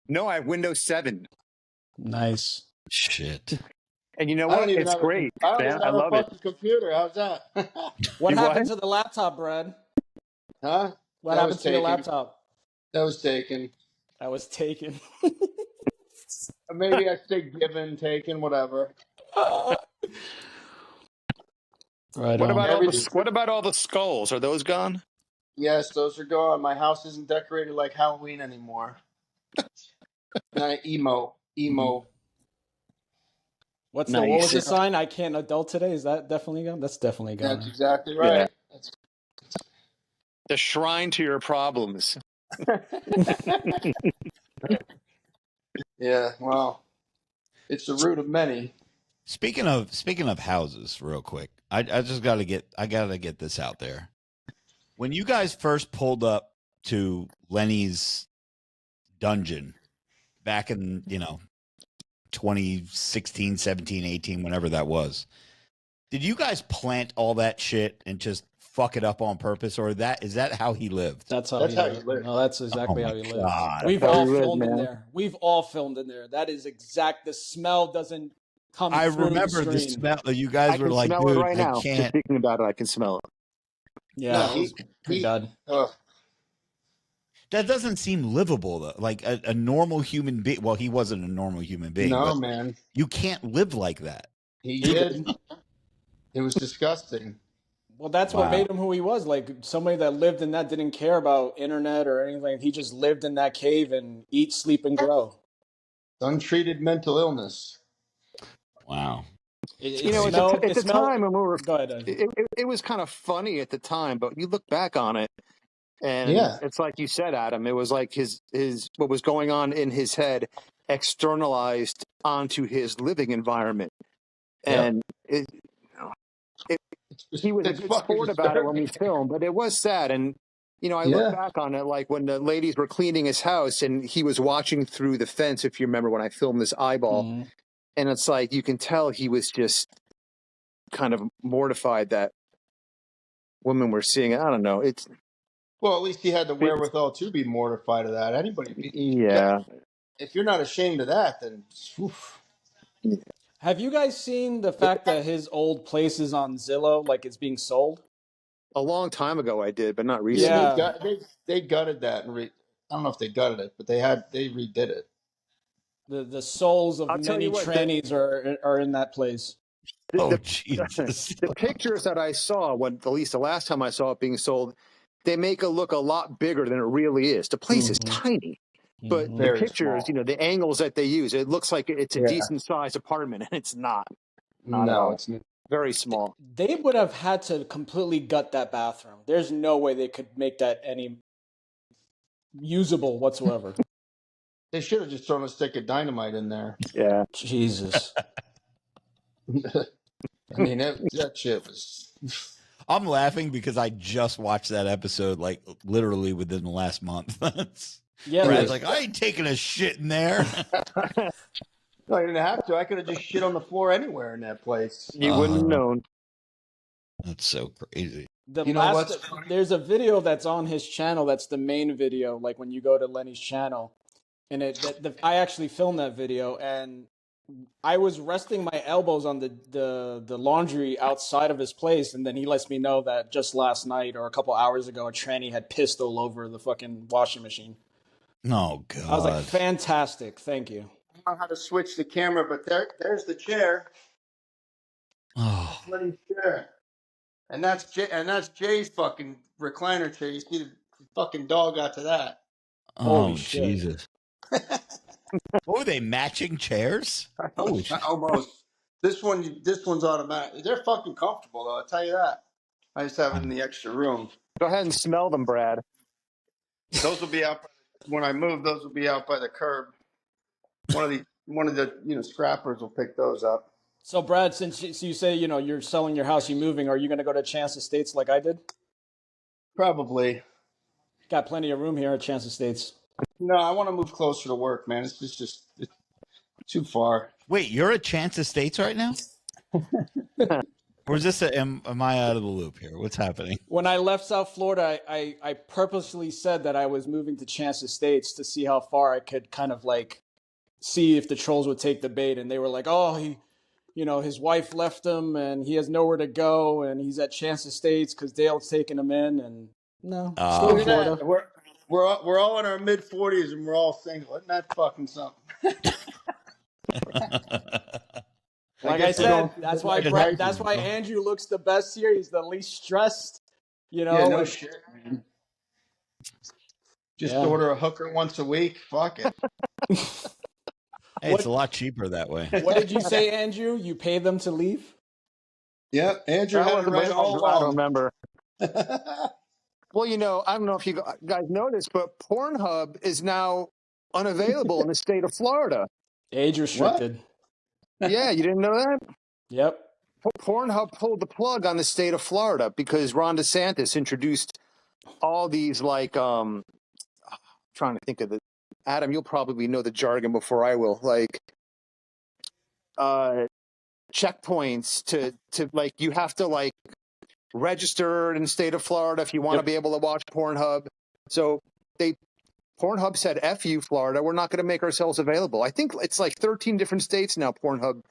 No, I have Windows 7. Nice. Shit. And you know what? It's great. I love it. Computer. How's that? What happened to the laptop, Brad? Huh? What happened to your laptop? That was taken. That was taken. Maybe I say given, taken, whatever. Right. What about all the skulls? Are those gone? Yes, those are gone. My house isn't decorated like Halloween anymore. Emo. What was the sign? I can't adult today. Is that definitely gone? That's definitely gone. That's exactly right. Yeah. The shrine to your problems. Yeah, well, it's the root of many. Speaking of houses, real quick, I gotta get this out there. When you guys first pulled up to Lenny's dungeon back in 2016, 17, 18, whenever that was, did you guys plant all that shit and just fuck it up on purpose, or is that how he lived? That's how he lived. No, that's exactly how he lived. We've all all filmed in there. We've all filmed in there. That is exact. The smell doesn't come. I through remember the smell. You guys were like, smell dude, it right now. I can't. Just thinking about it, I can smell it. Yeah, it was pretty bad. That doesn't seem livable, though. Like a normal human being. Well, he wasn't a normal human being. No, man. You can't live like that. He did. It was disgusting. Well, that's what made him who he was. Like somebody that lived in that didn't care about internet or anything. He just lived in that cave and eat, sleep, and grow. Untreated mental illness. Wow. At the time when we were, go ahead. It was kind of funny at the time, but you look back on it, and it's like you said, Adam. It was like his what was going on in his head externalized onto his living environment, and he was a good sport about it when we filmed, but it was sad. And I look back on it like when the ladies were cleaning his house, and he was watching through the fence. If you remember when I filmed this eyeball. And it's like you can tell he was just kind of mortified that women were seeing it. I don't know. Well, at least he had the wherewithal to be mortified of that. Anybody? If you're not ashamed of that, then. Oof. Have you guys seen the fact that his old place is on Zillow, like it's being sold? A long time ago I did, but not Yeah, recently. they gutted that and I don't know if they gutted it, but they redid it. The souls of I'll tell many you what, trannies are in that place. Oh the, Jesus! the pictures that I saw, at least the last time I saw it being sold, they make it look a lot bigger than it really is. The place is tiny, but the Very pictures, small. the angles that they use, it looks like it's a Yeah. decent sized apartment, and it's not at No, all. it's not. Very small. They would have had to completely gut that bathroom. There's no way they could make that any usable whatsoever. They should have just thrown a stick of dynamite in there. Yeah. Jesus. I mean, that shit was. I'm laughing because I just watched that episode like literally within the last month. Yeah, Brad's like, I ain't taking a shit in there. No, I didn't have to. I could have just shit on the floor anywhere in that place. You wouldn't have known. That's so crazy. There's a video that's on his channel. That's the main video. Like when you go to Lenny's channel, and I actually filmed that video, and I was resting my elbows on the laundry outside of his place, and then he lets me know that just last night or a couple hours ago, a tranny had pissed all over the fucking washing machine. Oh God! I was like, fantastic, thank you. I don't know how to switch the camera, but there's the chair. Oh, Lenny's chair. And that's Jay's fucking recliner chair. You see the fucking dog got to that. oh shit. Jesus! What were they matching chairs? Holy shit! Almost. This one's automatic. They're fucking comfortable though. I'll tell you that. I just have it in the extra room. Go ahead and smell them, Brad. Those will be out when I move. Those will be out by the curb. One of the scrappers will pick those up. So Brad, since you say you're selling your house, you're moving, are you going to go to Chance Estates like I did? Probably. Got plenty of room here at Chance Estates. No, I want to move closer to work, man. It's just it's too far. Wait, you're at Chance Estates right now? Or is this am I out of the loop here? What's happening? When I left South Florida, I purposely said that I was moving to Chance Estates to see how far I could kind of like see if the trolls would take the bait, and they were like, "Oh, his wife left him, and he has nowhere to go, and he's at Chance Estates because Dale's taking him in." And no, still in Florida. We're all in our mid-40s and we're all single. Isn't that fucking something? Like I said, that's why Andrew looks the best here. He's the least stressed. Yeah, no shit, man. Just order a hooker once a week. Fuck it. Hey, it's a lot cheaper that way. What did you say, Andrew? You pay them to leave? Yep, Andrew had it right all along. I don't remember. Well, I don't know if you guys noticed, but Pornhub is now unavailable in the state of Florida. Age restricted. Yeah, you didn't know that? Yep. Pornhub pulled the plug on the state of Florida because Ron DeSantis introduced all these trying to think of Adam, you'll probably know the jargon before I will. Like checkpoints to like you have to register in the state of Florida if you want to be able to watch Pornhub. So Pornhub said, F you, Florida. We're not going to make ourselves available. I think it's like 13 different states now Pornhub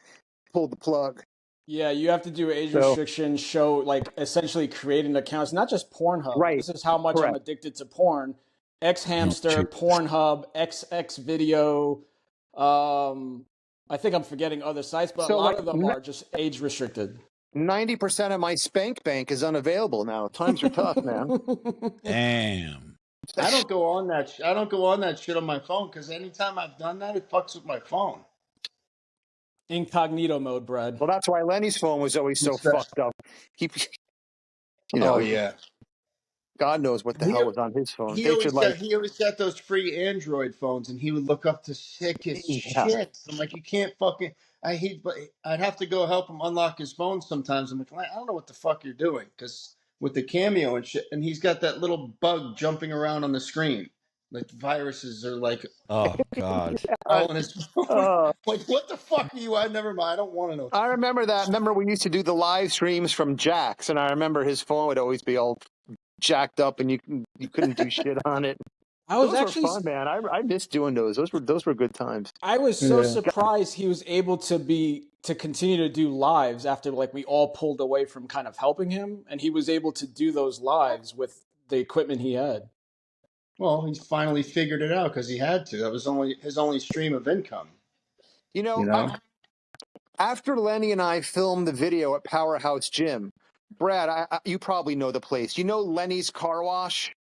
pulled the plug. Yeah, you have to do age restriction, show, essentially create an account. It's not just Pornhub. Right. This is how much I'm addicted to porn. X-Hamster, Pornhub, XX Video. I think I'm forgetting other sites, but a lot of them are just age restricted. 90% of my Spank Bank is unavailable now. Times are tough, man. Damn. I don't go on that. I don't go on that shit on my phone because anytime I've done that, it fucks with my phone. Incognito mode, Brad. Well, that's why Lenny's phone was always so fucked up. Oh yeah. God knows what the hell was on his phone. He always got those free Android phones, and he would look up the sickest shit. I'm like, you can't fucking. I'd have to go help him unlock his phone sometimes. I'm like, I don't know what the fuck you're doing, because with the Cameo and shit, and he's got that little bug jumping around on the screen, like viruses are like, oh god, all in his phone. Like, what the fuck are you? Never mind. I don't want to know. I remember that. Remember we used to do the live streams from Jack's, and I remember his phone would always be all jacked up, and you couldn't do shit on it. Those were fun, man. I missed doing those. Those were good times. I was so surprised he was able to be to continue to do lives after like we all pulled away from kind of helping him, and he was able to do those lives with the equipment he had. Well, he finally figured it out because he had to. That was only his only stream of income. You know, You know? after Lenny and I filmed the video at Powerhouse Gym, Brad, you probably know the place. You know Lenny's Car Wash?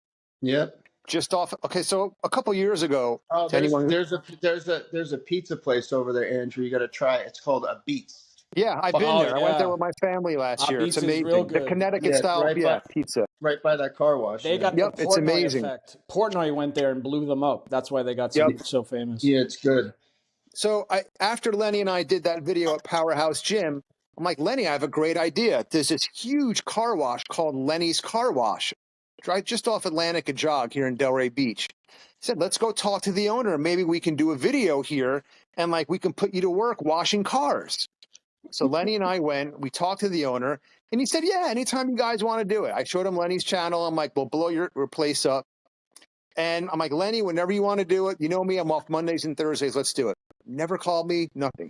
Yep. Just off. Okay, so a couple years ago, Oh, to anyone, there's a pizza place over there, Andrew. You got to try it. It's called a Beats. yeah, I've been Oh there. I went there yeah, with my family last year. It's Beats is real amazing. The good. Connecticut Yeah, it's style, pizza. right by that car wash. They Yeah. got Yep, the it's Portnoy amazing. effect. Portnoy went there and blew them up. That's why they got Yep. so famous. Yeah, it's good. So after Lenny and I did that video at Powerhouse Gym, I'm like, Lenny, I have a great idea. There's this huge car wash called Lenny's Car Wash, right just off Atlantic and Jog here in Delray Beach. He said, let's go talk to the owner. Maybe we can do a video here and like we can put you to work washing cars. So Lenny and I went, we talked to the owner, and he said, yeah, anytime you guys want to do it. I showed him Lenny's channel. I'm like, we'll blow your place up. And I'm like, Lenny, whenever you want to do it, you know me, I'm off Mondays and Thursdays. Let's do it. Never called me, nothing.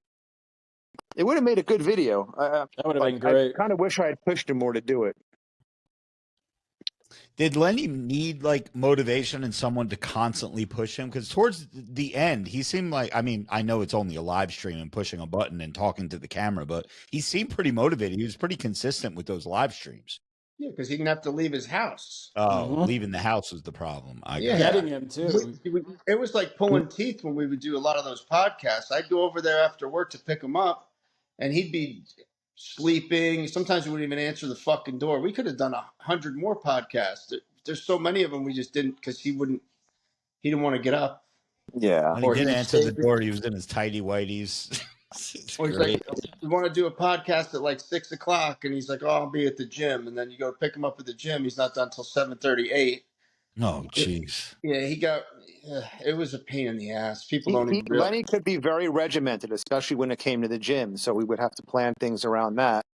It would have made a good video. That would have been great. I kind of wish I had pushed him more to do it. Did Lenny need like motivation and someone to constantly push him? Because towards the end, he seemed like, I mean, I know it's only a live stream and pushing a button and talking to the camera, but he seemed pretty motivated. He was pretty consistent with those live streams. Yeah, because he didn't have to leave his house. Oh, leaving the house was the problem. Yeah. Getting him too. It was like pulling teeth when we would do a lot of those podcasts. I'd go over there after work to pick him up, and he'd be sleeping. Sometimes he wouldn't even answer the fucking door. We could have done 100 more podcasts. There's so many of them we just didn't because he didn't want to get up. Yeah. When he did answer the door, he was in his tighty whities. Or he's like, we want to do a podcast at like 6 o'clock, and he's like, oh, I'll be at the gym. And then you go pick him up at the gym. He's not done until 7:38. Oh, jeez. Yeah, it was a pain in the ass. People don't even realize. Lenny could be very regimented, especially when it came to the gym. So we would have to plan things around that.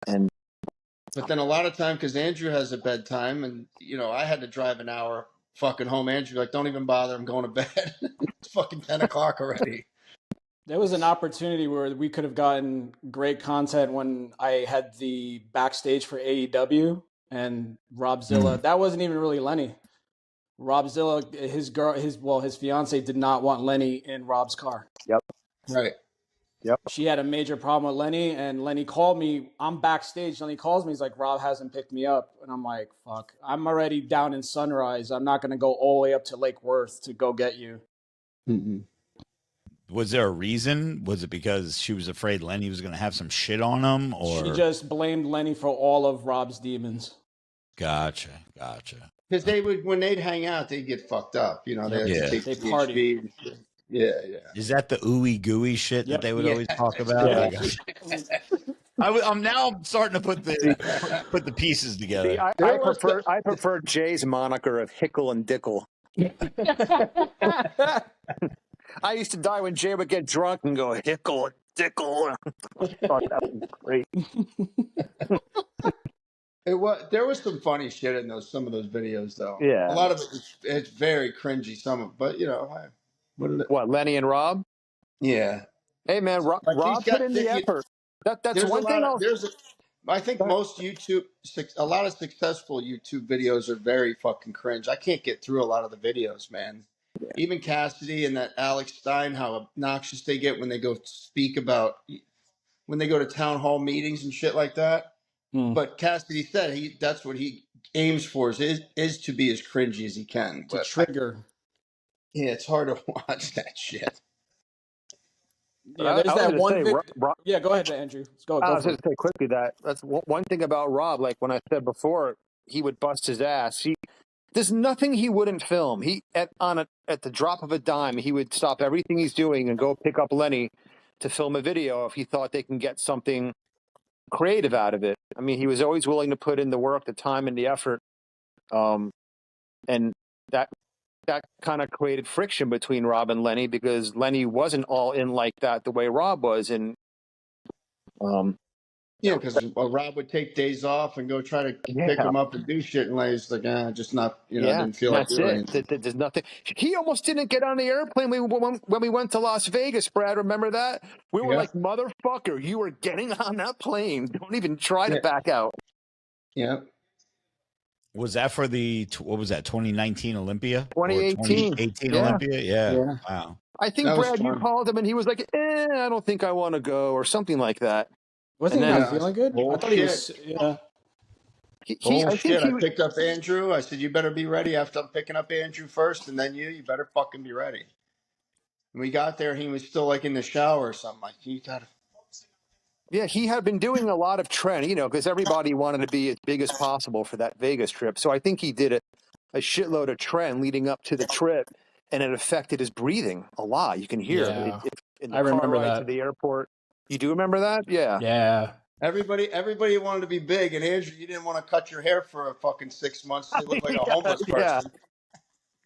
But then a lot of time, because Andrew has a bedtime, and I had to drive an hour fucking home. Andrew like, don't even bother. I'm going to bed. It's fucking 10 o'clock already. There was an opportunity where we could have gotten great content when I had the backstage for AEW and Rob Zilla. That wasn't even really Lenny. Rob Zilla, his fiance did not want Lenny in Rob's car. Yep. Right. Yep. She had a major problem with Lenny, and Lenny called me. I'm backstage. Lenny calls me. He's like, Rob hasn't picked me up. And I'm like, fuck. I'm already down in Sunrise. I'm not going to go all the way up to Lake Worth to go get you. Mm-hmm. Was there a reason? Was it because she was afraid Lenny was going to have some shit on him? Or she just blamed Lenny for all of Rob's demons. Gotcha. Because when they'd hang out, they'd get fucked up. They had to take they PhD party. and shit. Yeah. Is that the ooey gooey shit that they would always talk about? Yeah. I'm starting to put the pieces together. See, I prefer Jay's moniker of Hickle and Dickle. I used to die when Jay would get drunk and go, Hickle and Dickle. I thought that was great. There was some funny shit in some of those videos, though. Yeah. A lot of it's very cringy. But What, Lenny and Rob? Yeah. Hey man, Rob put in the effort. That's one thing. I think most a lot of successful YouTube videos are very fucking cringe. I can't get through a lot of the videos, man. Yeah. Even Cassidy and that Alex Stein, how obnoxious they get when they go speak about when they go to town hall meetings and shit like that. But Cassidy said that's what he aims for is to be as cringy as he can. To trigger. It's hard to watch that shit. Yeah, there's that one. Yeah, go ahead, Andrew. Let's go. I was going to say quickly that's one thing about Rob. Like when I said before, he would bust his ass. There's nothing he wouldn't film. At the drop of a dime, he would stop everything he's doing and go pick up Lenny to film a video if he thought they can get something creative out of it. I mean, he was always willing to put in the work, the time, and the effort, and that kind of created friction between Rob and Lenny because Lenny wasn't all in like that the way Rob was, and Yeah, because Rob would take days off and go try to pick Yeah. him up and do shit, and Larry's like, just not, Yeah, didn't feel and like that's doing it. anything. There's nothing. He almost didn't get on the airplane when we went to Las Vegas, Brad. Remember that? We were Yeah, like, motherfucker, you were getting on that plane. Don't even try to yeah, back out. yeah. Was that for the what was that 2019 Olympia or 2018. 2018 Yeah. Olympia? Yeah. Yeah. Wow. I think, That was Brad, you fun. called him and he was like, I don't think I want to go or something like that. Wasn't And he then not feeling good? I thought he was. Yeah. I think I picked up Andrew. I said, you better be ready after I'm picking up Andrew first, and then you better fucking be ready. And we got there, he was still like in the shower or something. Like, you gotta. Yeah, he had been doing a lot of trend, because everybody wanted to be as big as possible for that Vegas trip. So I think he did a shitload of trend leading up to the trip, and it affected his breathing a lot. You can hear Yeah. it in the I car remember ride to that. the airport. You do remember that? Yeah. Yeah. Everybody wanted to be big, and Andrew, you didn't want to cut your hair for a fucking 6 months. You look like a homeless Yeah,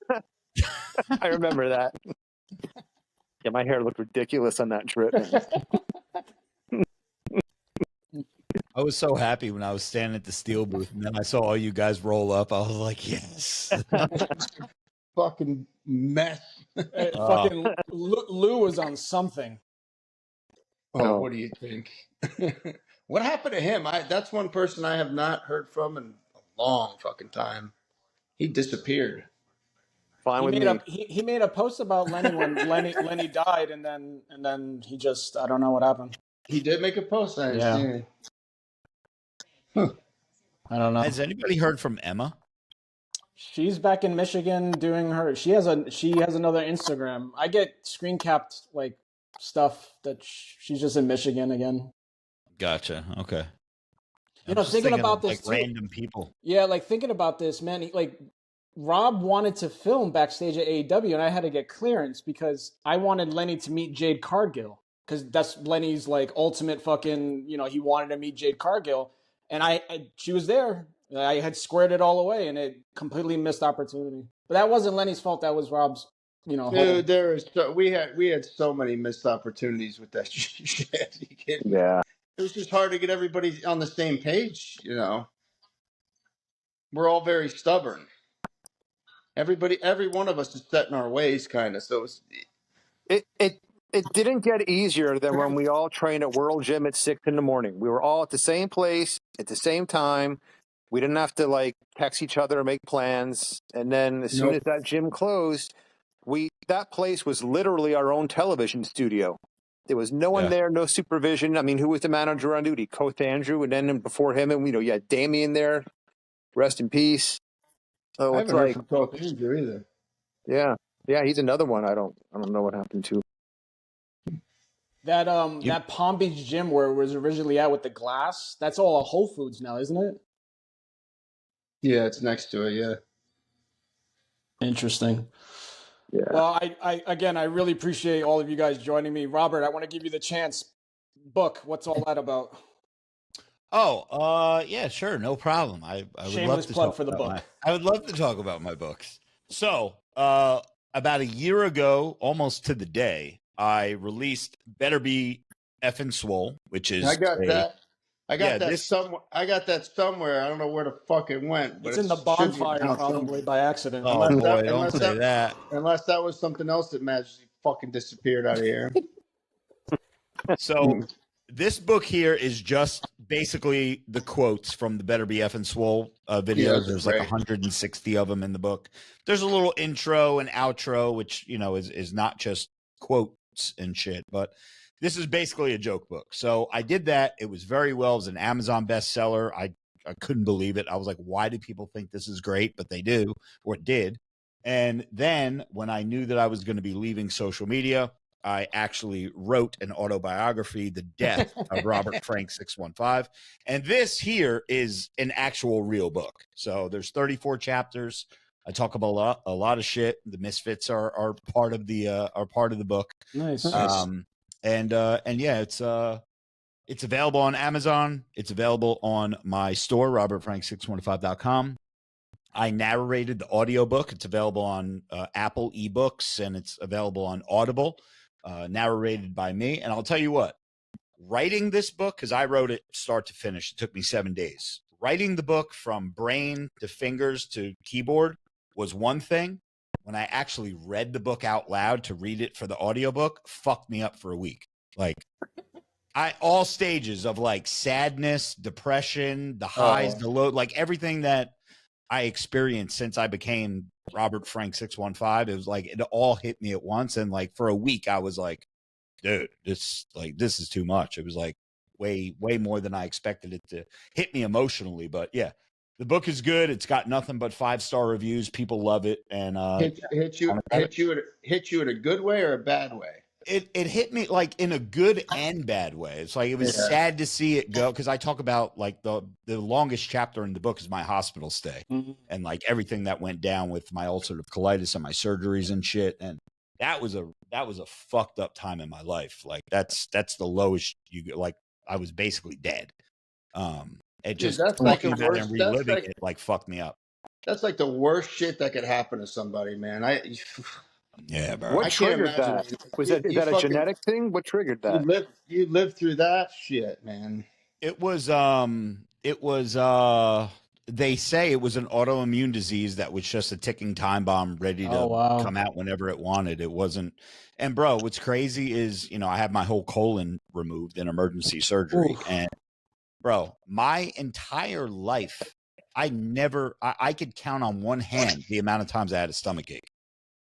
person. I remember that. Yeah, my hair looked ridiculous on that trip, man. I was so happy when I was standing at the steel booth and then I saw all you guys roll up. I was like, yes. Fucking mess. Fucking Lou was on something. Oh, what do you think? What happened to him? That's one person I have not heard from in a long fucking time. He disappeared. Fine with me. He made a post about Lenny when Lenny died, and then he just, I don't know what happened. He did make a post. I didn't see it. Huh. I don't know. Has anybody heard from Emma? She's back in Michigan doing her. She has another Instagram. I get screen capped like stuff that she's just in Michigan again. Gotcha. Okay. Thinking about this like too. Random people. Yeah, like thinking about this, man. Rob wanted to film backstage at AEW, and I had to get clearance because I wanted Lenny to meet Jade Cargill because that's Lenny's like ultimate fucking. He wanted to meet Jade Cargill, and she was there. I had squared it all away, and it completely missed opportunity. But that wasn't Lenny's fault. That was Rob's. Dude, we had so many missed opportunities with that shit. You kidding? Yeah. It was just hard to get everybody on the same page. We're all very stubborn. Every one of us is set in our ways, kind of. So It didn't get easier than when we all trained at World Gym at 6 a.m. We were all at the same place at the same time. We didn't have to text each other or make plans. And then as soon as that gym closed, that place was literally our own television studio. There was no one there, no supervision. I mean, who was the manager on duty? Coach Andrew, and then before him, and you had Damien there. Rest in peace. So I haven't heard from Coach Andrew either. Yeah, he's another one. I don't know what happened to. That Palm Beach gym where it was originally at with the glass, that's all a Whole Foods now, isn't it? Yeah, it's next to it, yeah. Interesting. Yeah. Well, I really appreciate all of you guys joining me. Robert, I want to give you the chance. Book, what's all that about? Oh, yeah, sure, no problem. I would love to plug for the book. I would love to talk about my books. So, about a year ago, almost to the day, I released Better Be Effin' Swole, which is I got that. I got that somewhere. I don't know where the fuck it went. But it's in the bonfire probably by accident. Oh boy, don't say that. Unless that was something else that magically fucking disappeared out of here. So this book here is just basically the quotes from the Better Be Effin' Swole videos. There's like 160 of them in the book. There's a little intro and outro, which is not just quotes and shit, but this is basically a joke book. So I did that. It was very well. It was an Amazon bestseller. I couldn't believe it. I was like, why do people think this is great? But they do, or did. And then when I knew that I was going to be leaving social media, I actually wrote an autobiography, The Death of Robert Frank 615. And this here is an actual real book. So there's 34 chapters. I talk about a lot of shit. The misfits are part of the book. Nice. And yeah, it's available on Amazon. It's available on my store, robertfrank615.com. I narrated the audiobook. It's available on Apple eBooks, and it's available on Audible, narrated by me. And I'll tell you what, writing this book, because I wrote it start to finish, it took me 7 days. Writing the book from brain to fingers to keyboard was one thing. When I actually read the book out loud to read it for the audiobook, fucked me up for a week. Like, all stages of like sadness, depression, the highs, the low, like everything that I experienced since I became Robert Frank 615, it was like it all hit me at once. And like for a week, I was like, dude, this is too much. It was like way more than I expected it to hit me emotionally. But yeah, the book is good. It's got nothing but 5-star reviews. People love it. And hit you in a good way or a bad way? It hit me like in a good and bad way. It's like it was sad to see it go, because I talk about like the longest chapter in the book is my hospital stay and like everything that went down with my ulcerative colitis and my surgeries and shit. And that was a fucked up time in my life. Like that's the lowest you get. Like I was basically dead. It just that's like talking about it and reliving it like fucked me up. That's like the worst shit that could happen to somebody, man. Yeah, bro. What triggered that? Is that a genetic thing? What triggered that? You lived through that shit, man. It was they say it was an autoimmune disease that was just a ticking time bomb ready to come out whenever it wanted. It wasn't. And bro, what's crazy is, I had my whole colon removed in emergency surgery. Oof. And bro, my entire life, I could count on one hand the amount of times I had a stomach ache.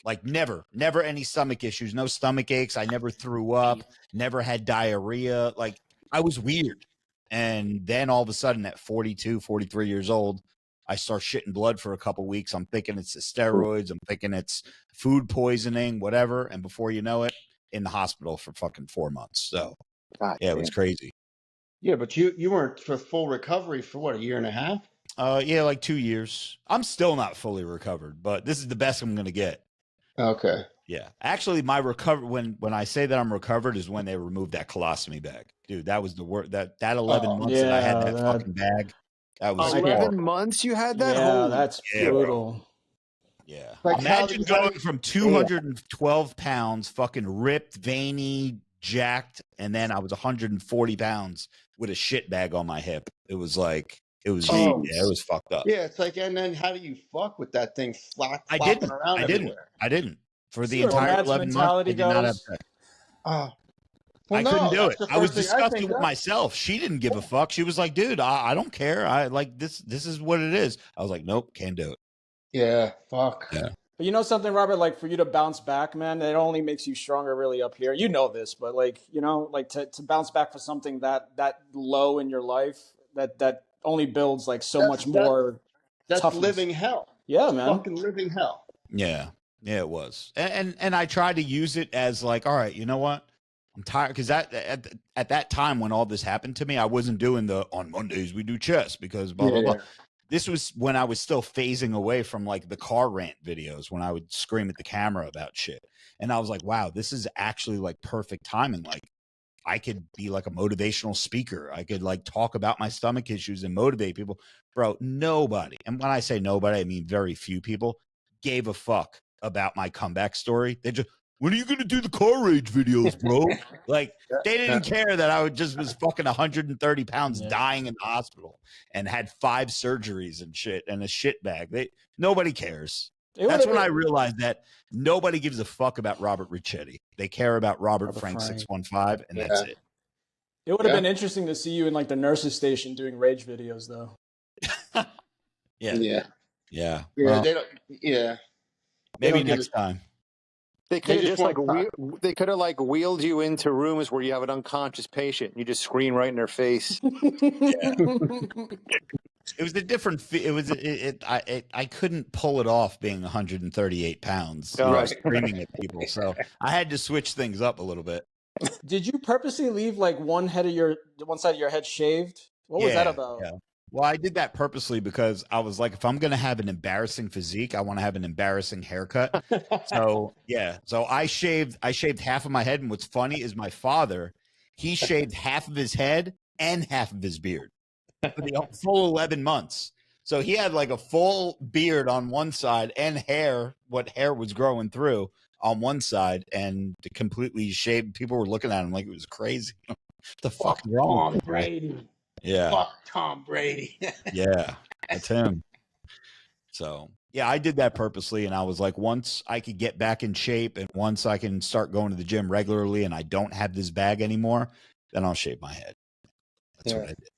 Like never any stomach issues, no stomach aches. I never threw up, never had diarrhea. Like I was weird. And then all of a sudden at 42, 43 years old, I start shitting blood for a couple of weeks. I'm thinking it's the steroids. I'm thinking it's food poisoning, whatever. And before you know it, in the hospital for fucking 4 months. So yeah, it was crazy. Yeah, but you weren't for full recovery for what, a year and a half? Yeah, like 2 years. I'm still not fully recovered, but this is the best I'm going to get. Okay. Yeah. Actually, my recovery, when I say that I'm recovered, is when they removed that colostomy bag. Dude, that was the worst. That 11 months that I had that fucking bag. That was 11 months you had that? Yeah, that's brutal. Yeah. Like imagine going from 212 pounds, fucking ripped, veiny, jacked, and then I was 140 pounds with a shit bag on my hip. It was like, it was fucked up. Yeah, it's like, and then how do you fuck with that thing flopping around everywhere? I didn't. For the entire 11 months, I did not have sex. Well, I couldn't do it. I was disgusted with myself. She didn't give a fuck. She was like, dude, I don't care. I like this. This is what it is. I was like, nope, can't do it. Yeah, fuck. Yeah. But you know something, Robert, like for you to bounce back, man, it only makes you stronger really up here. You know this, but like, like to bounce back for something that low in your life, that only builds like so much more. That's toughness. Living hell. Yeah, man. Fucking living hell. Yeah. Yeah, it was. And I tried to use it as like, all right, you know what? I'm tired, because at that time when all this happened to me, I wasn't doing on Mondays we do chess because blah, blah, blah. This was when I was still phasing away from like the car rant videos when I would scream at the camera about shit. And I was like, wow, this is actually like perfect timing. Like I could be like a motivational speaker. I could like talk about my stomach issues and motivate people. Bro, nobody, and when I say nobody, I mean very few people, gave a fuck about my comeback story. They just, when are you going to do the car rage videos, bro? Like they didn't care that I was fucking 130 pounds dying in the hospital and had 5 surgeries and shit and a shit bag. Nobody cares. That's when I realized that nobody gives a fuck about Robert Ricchetti. They care about Robert Frank 615, and that's it. It would have been interesting to see you in like the nurse's station doing rage videos, though. Yeah. Well, they don't. Yeah. Maybe next time. They could have they could have like wheeled you into rooms where you have an unconscious patient. You just scream right in their face. It was a different. I couldn't pull it off being 138 pounds, screaming at people. So I had to switch things up a little bit. Did you purposely leave like one side of your head shaved? What was that about? Yeah. Well, I did that purposely because I was like, if I'm going to have an embarrassing physique, I want to have an embarrassing haircut. So I shaved half of my head. And what's funny is my father, he shaved half of his head and half of his beard for the full 11 months. So he had like a full beard on one side and what hair was growing through on one side, and completely shaved. People were looking at him like it was crazy. the fuck is wrong Tom with you, guy? Brady. Yeah. Fuck Tom Brady. Yeah. That's him. So, yeah, I did that purposely. And I was like, once I could get back in shape and once I can start going to the gym regularly and I don't have this bag anymore, then I'll shave my head. That's what I did.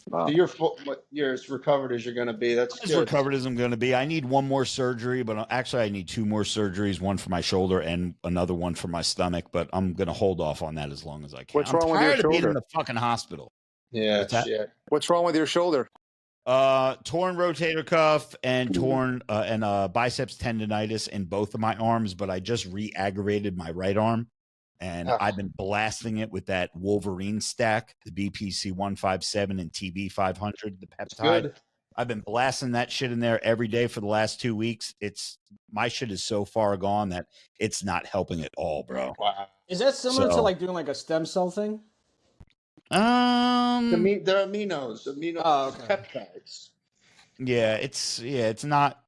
Wow. So you're as recovered as you're going to be. That's As good. recovered as I'm going to be. I need one more surgery, but actually I need 2 more surgeries, one for my shoulder and another one for my stomach, but I'm going to hold off on that as long as I can. What's wrong with your I'm tired of being shoulder? in the fucking hospital. Yeah, What's that? shit. What's wrong with your shoulder? Torn rotator cuff and torn and biceps tendonitis in both of my arms, but I just re-aggravated my right arm. And I've been blasting it with that Wolverine stack, the BPC 157 and TB 500, the peptide. Good. I've been blasting that shit in there every day for the last 2 weeks. My shit is so far gone that it's not helping at all, bro. Wow. Is that similar to like doing like a stem cell thing? They're aminos, okay. peptides. Yeah, it's not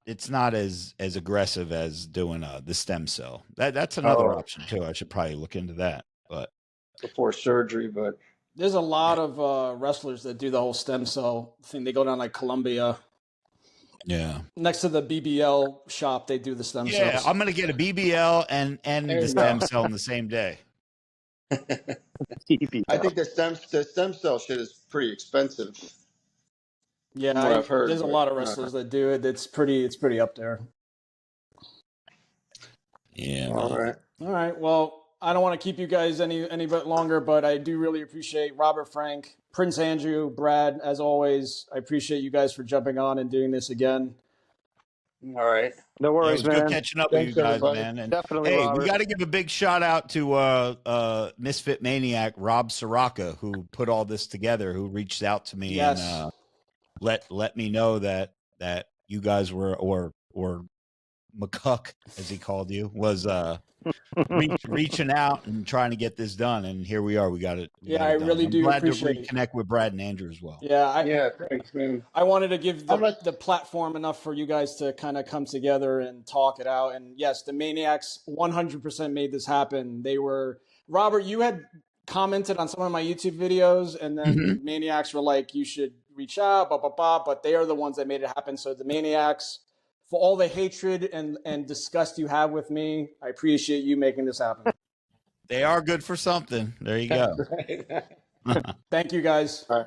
as aggressive as doing the stem cell. That's another option too. I should probably look into that. But before surgery, but there's a lot of wrestlers that do the whole stem cell thing. They go down like Colombia. Yeah. Next to the BBL shop, they do the stem cells. Yeah, I'm gonna get a BBL and the stem cell in the same day. I think the stem cell shit is pretty expensive. Yeah, I've heard. There's a lot of wrestlers that do it. It's pretty up there. Yeah. All right. Well, I don't want to keep you guys any bit longer, but I do really appreciate Robert, Frank, Prince Andrew, Brad, as always. I appreciate you guys for jumping on and doing this again. All right. No worries, man. Good catching up with you guys, everybody. man. And definitely, hey, Robert. we got to give a big shout out to Misfit Maniac Rob Ciarroc, who put all this together, who reached out to me and let me know that you guys were or McCuck, as he called you, was reaching out and trying to get this done, and here we are. We got it. I really do appreciate to reconnect with Brad and Andrew as well. Yeah, thanks, man. I wanted to give the platform enough for you guys to kind of come together and talk it out. And yes, the Maniacs 100% made this happen. They were Robert. You had commented on some of my YouTube videos, and then the Maniacs were like, "You should reach out," blah blah blah. But they are the ones that made it happen. So the Maniacs, for all the hatred and disgust you have with me, I appreciate you making this happen. They are good for something. There you go. Thank you, guys. All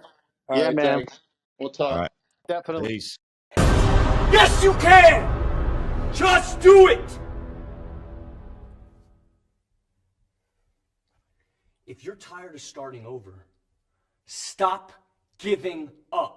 right, man. Thanks. We'll talk. All right. Definitely. Peace. Yes, you can! Just do it! If you're tired of starting over, stop giving up.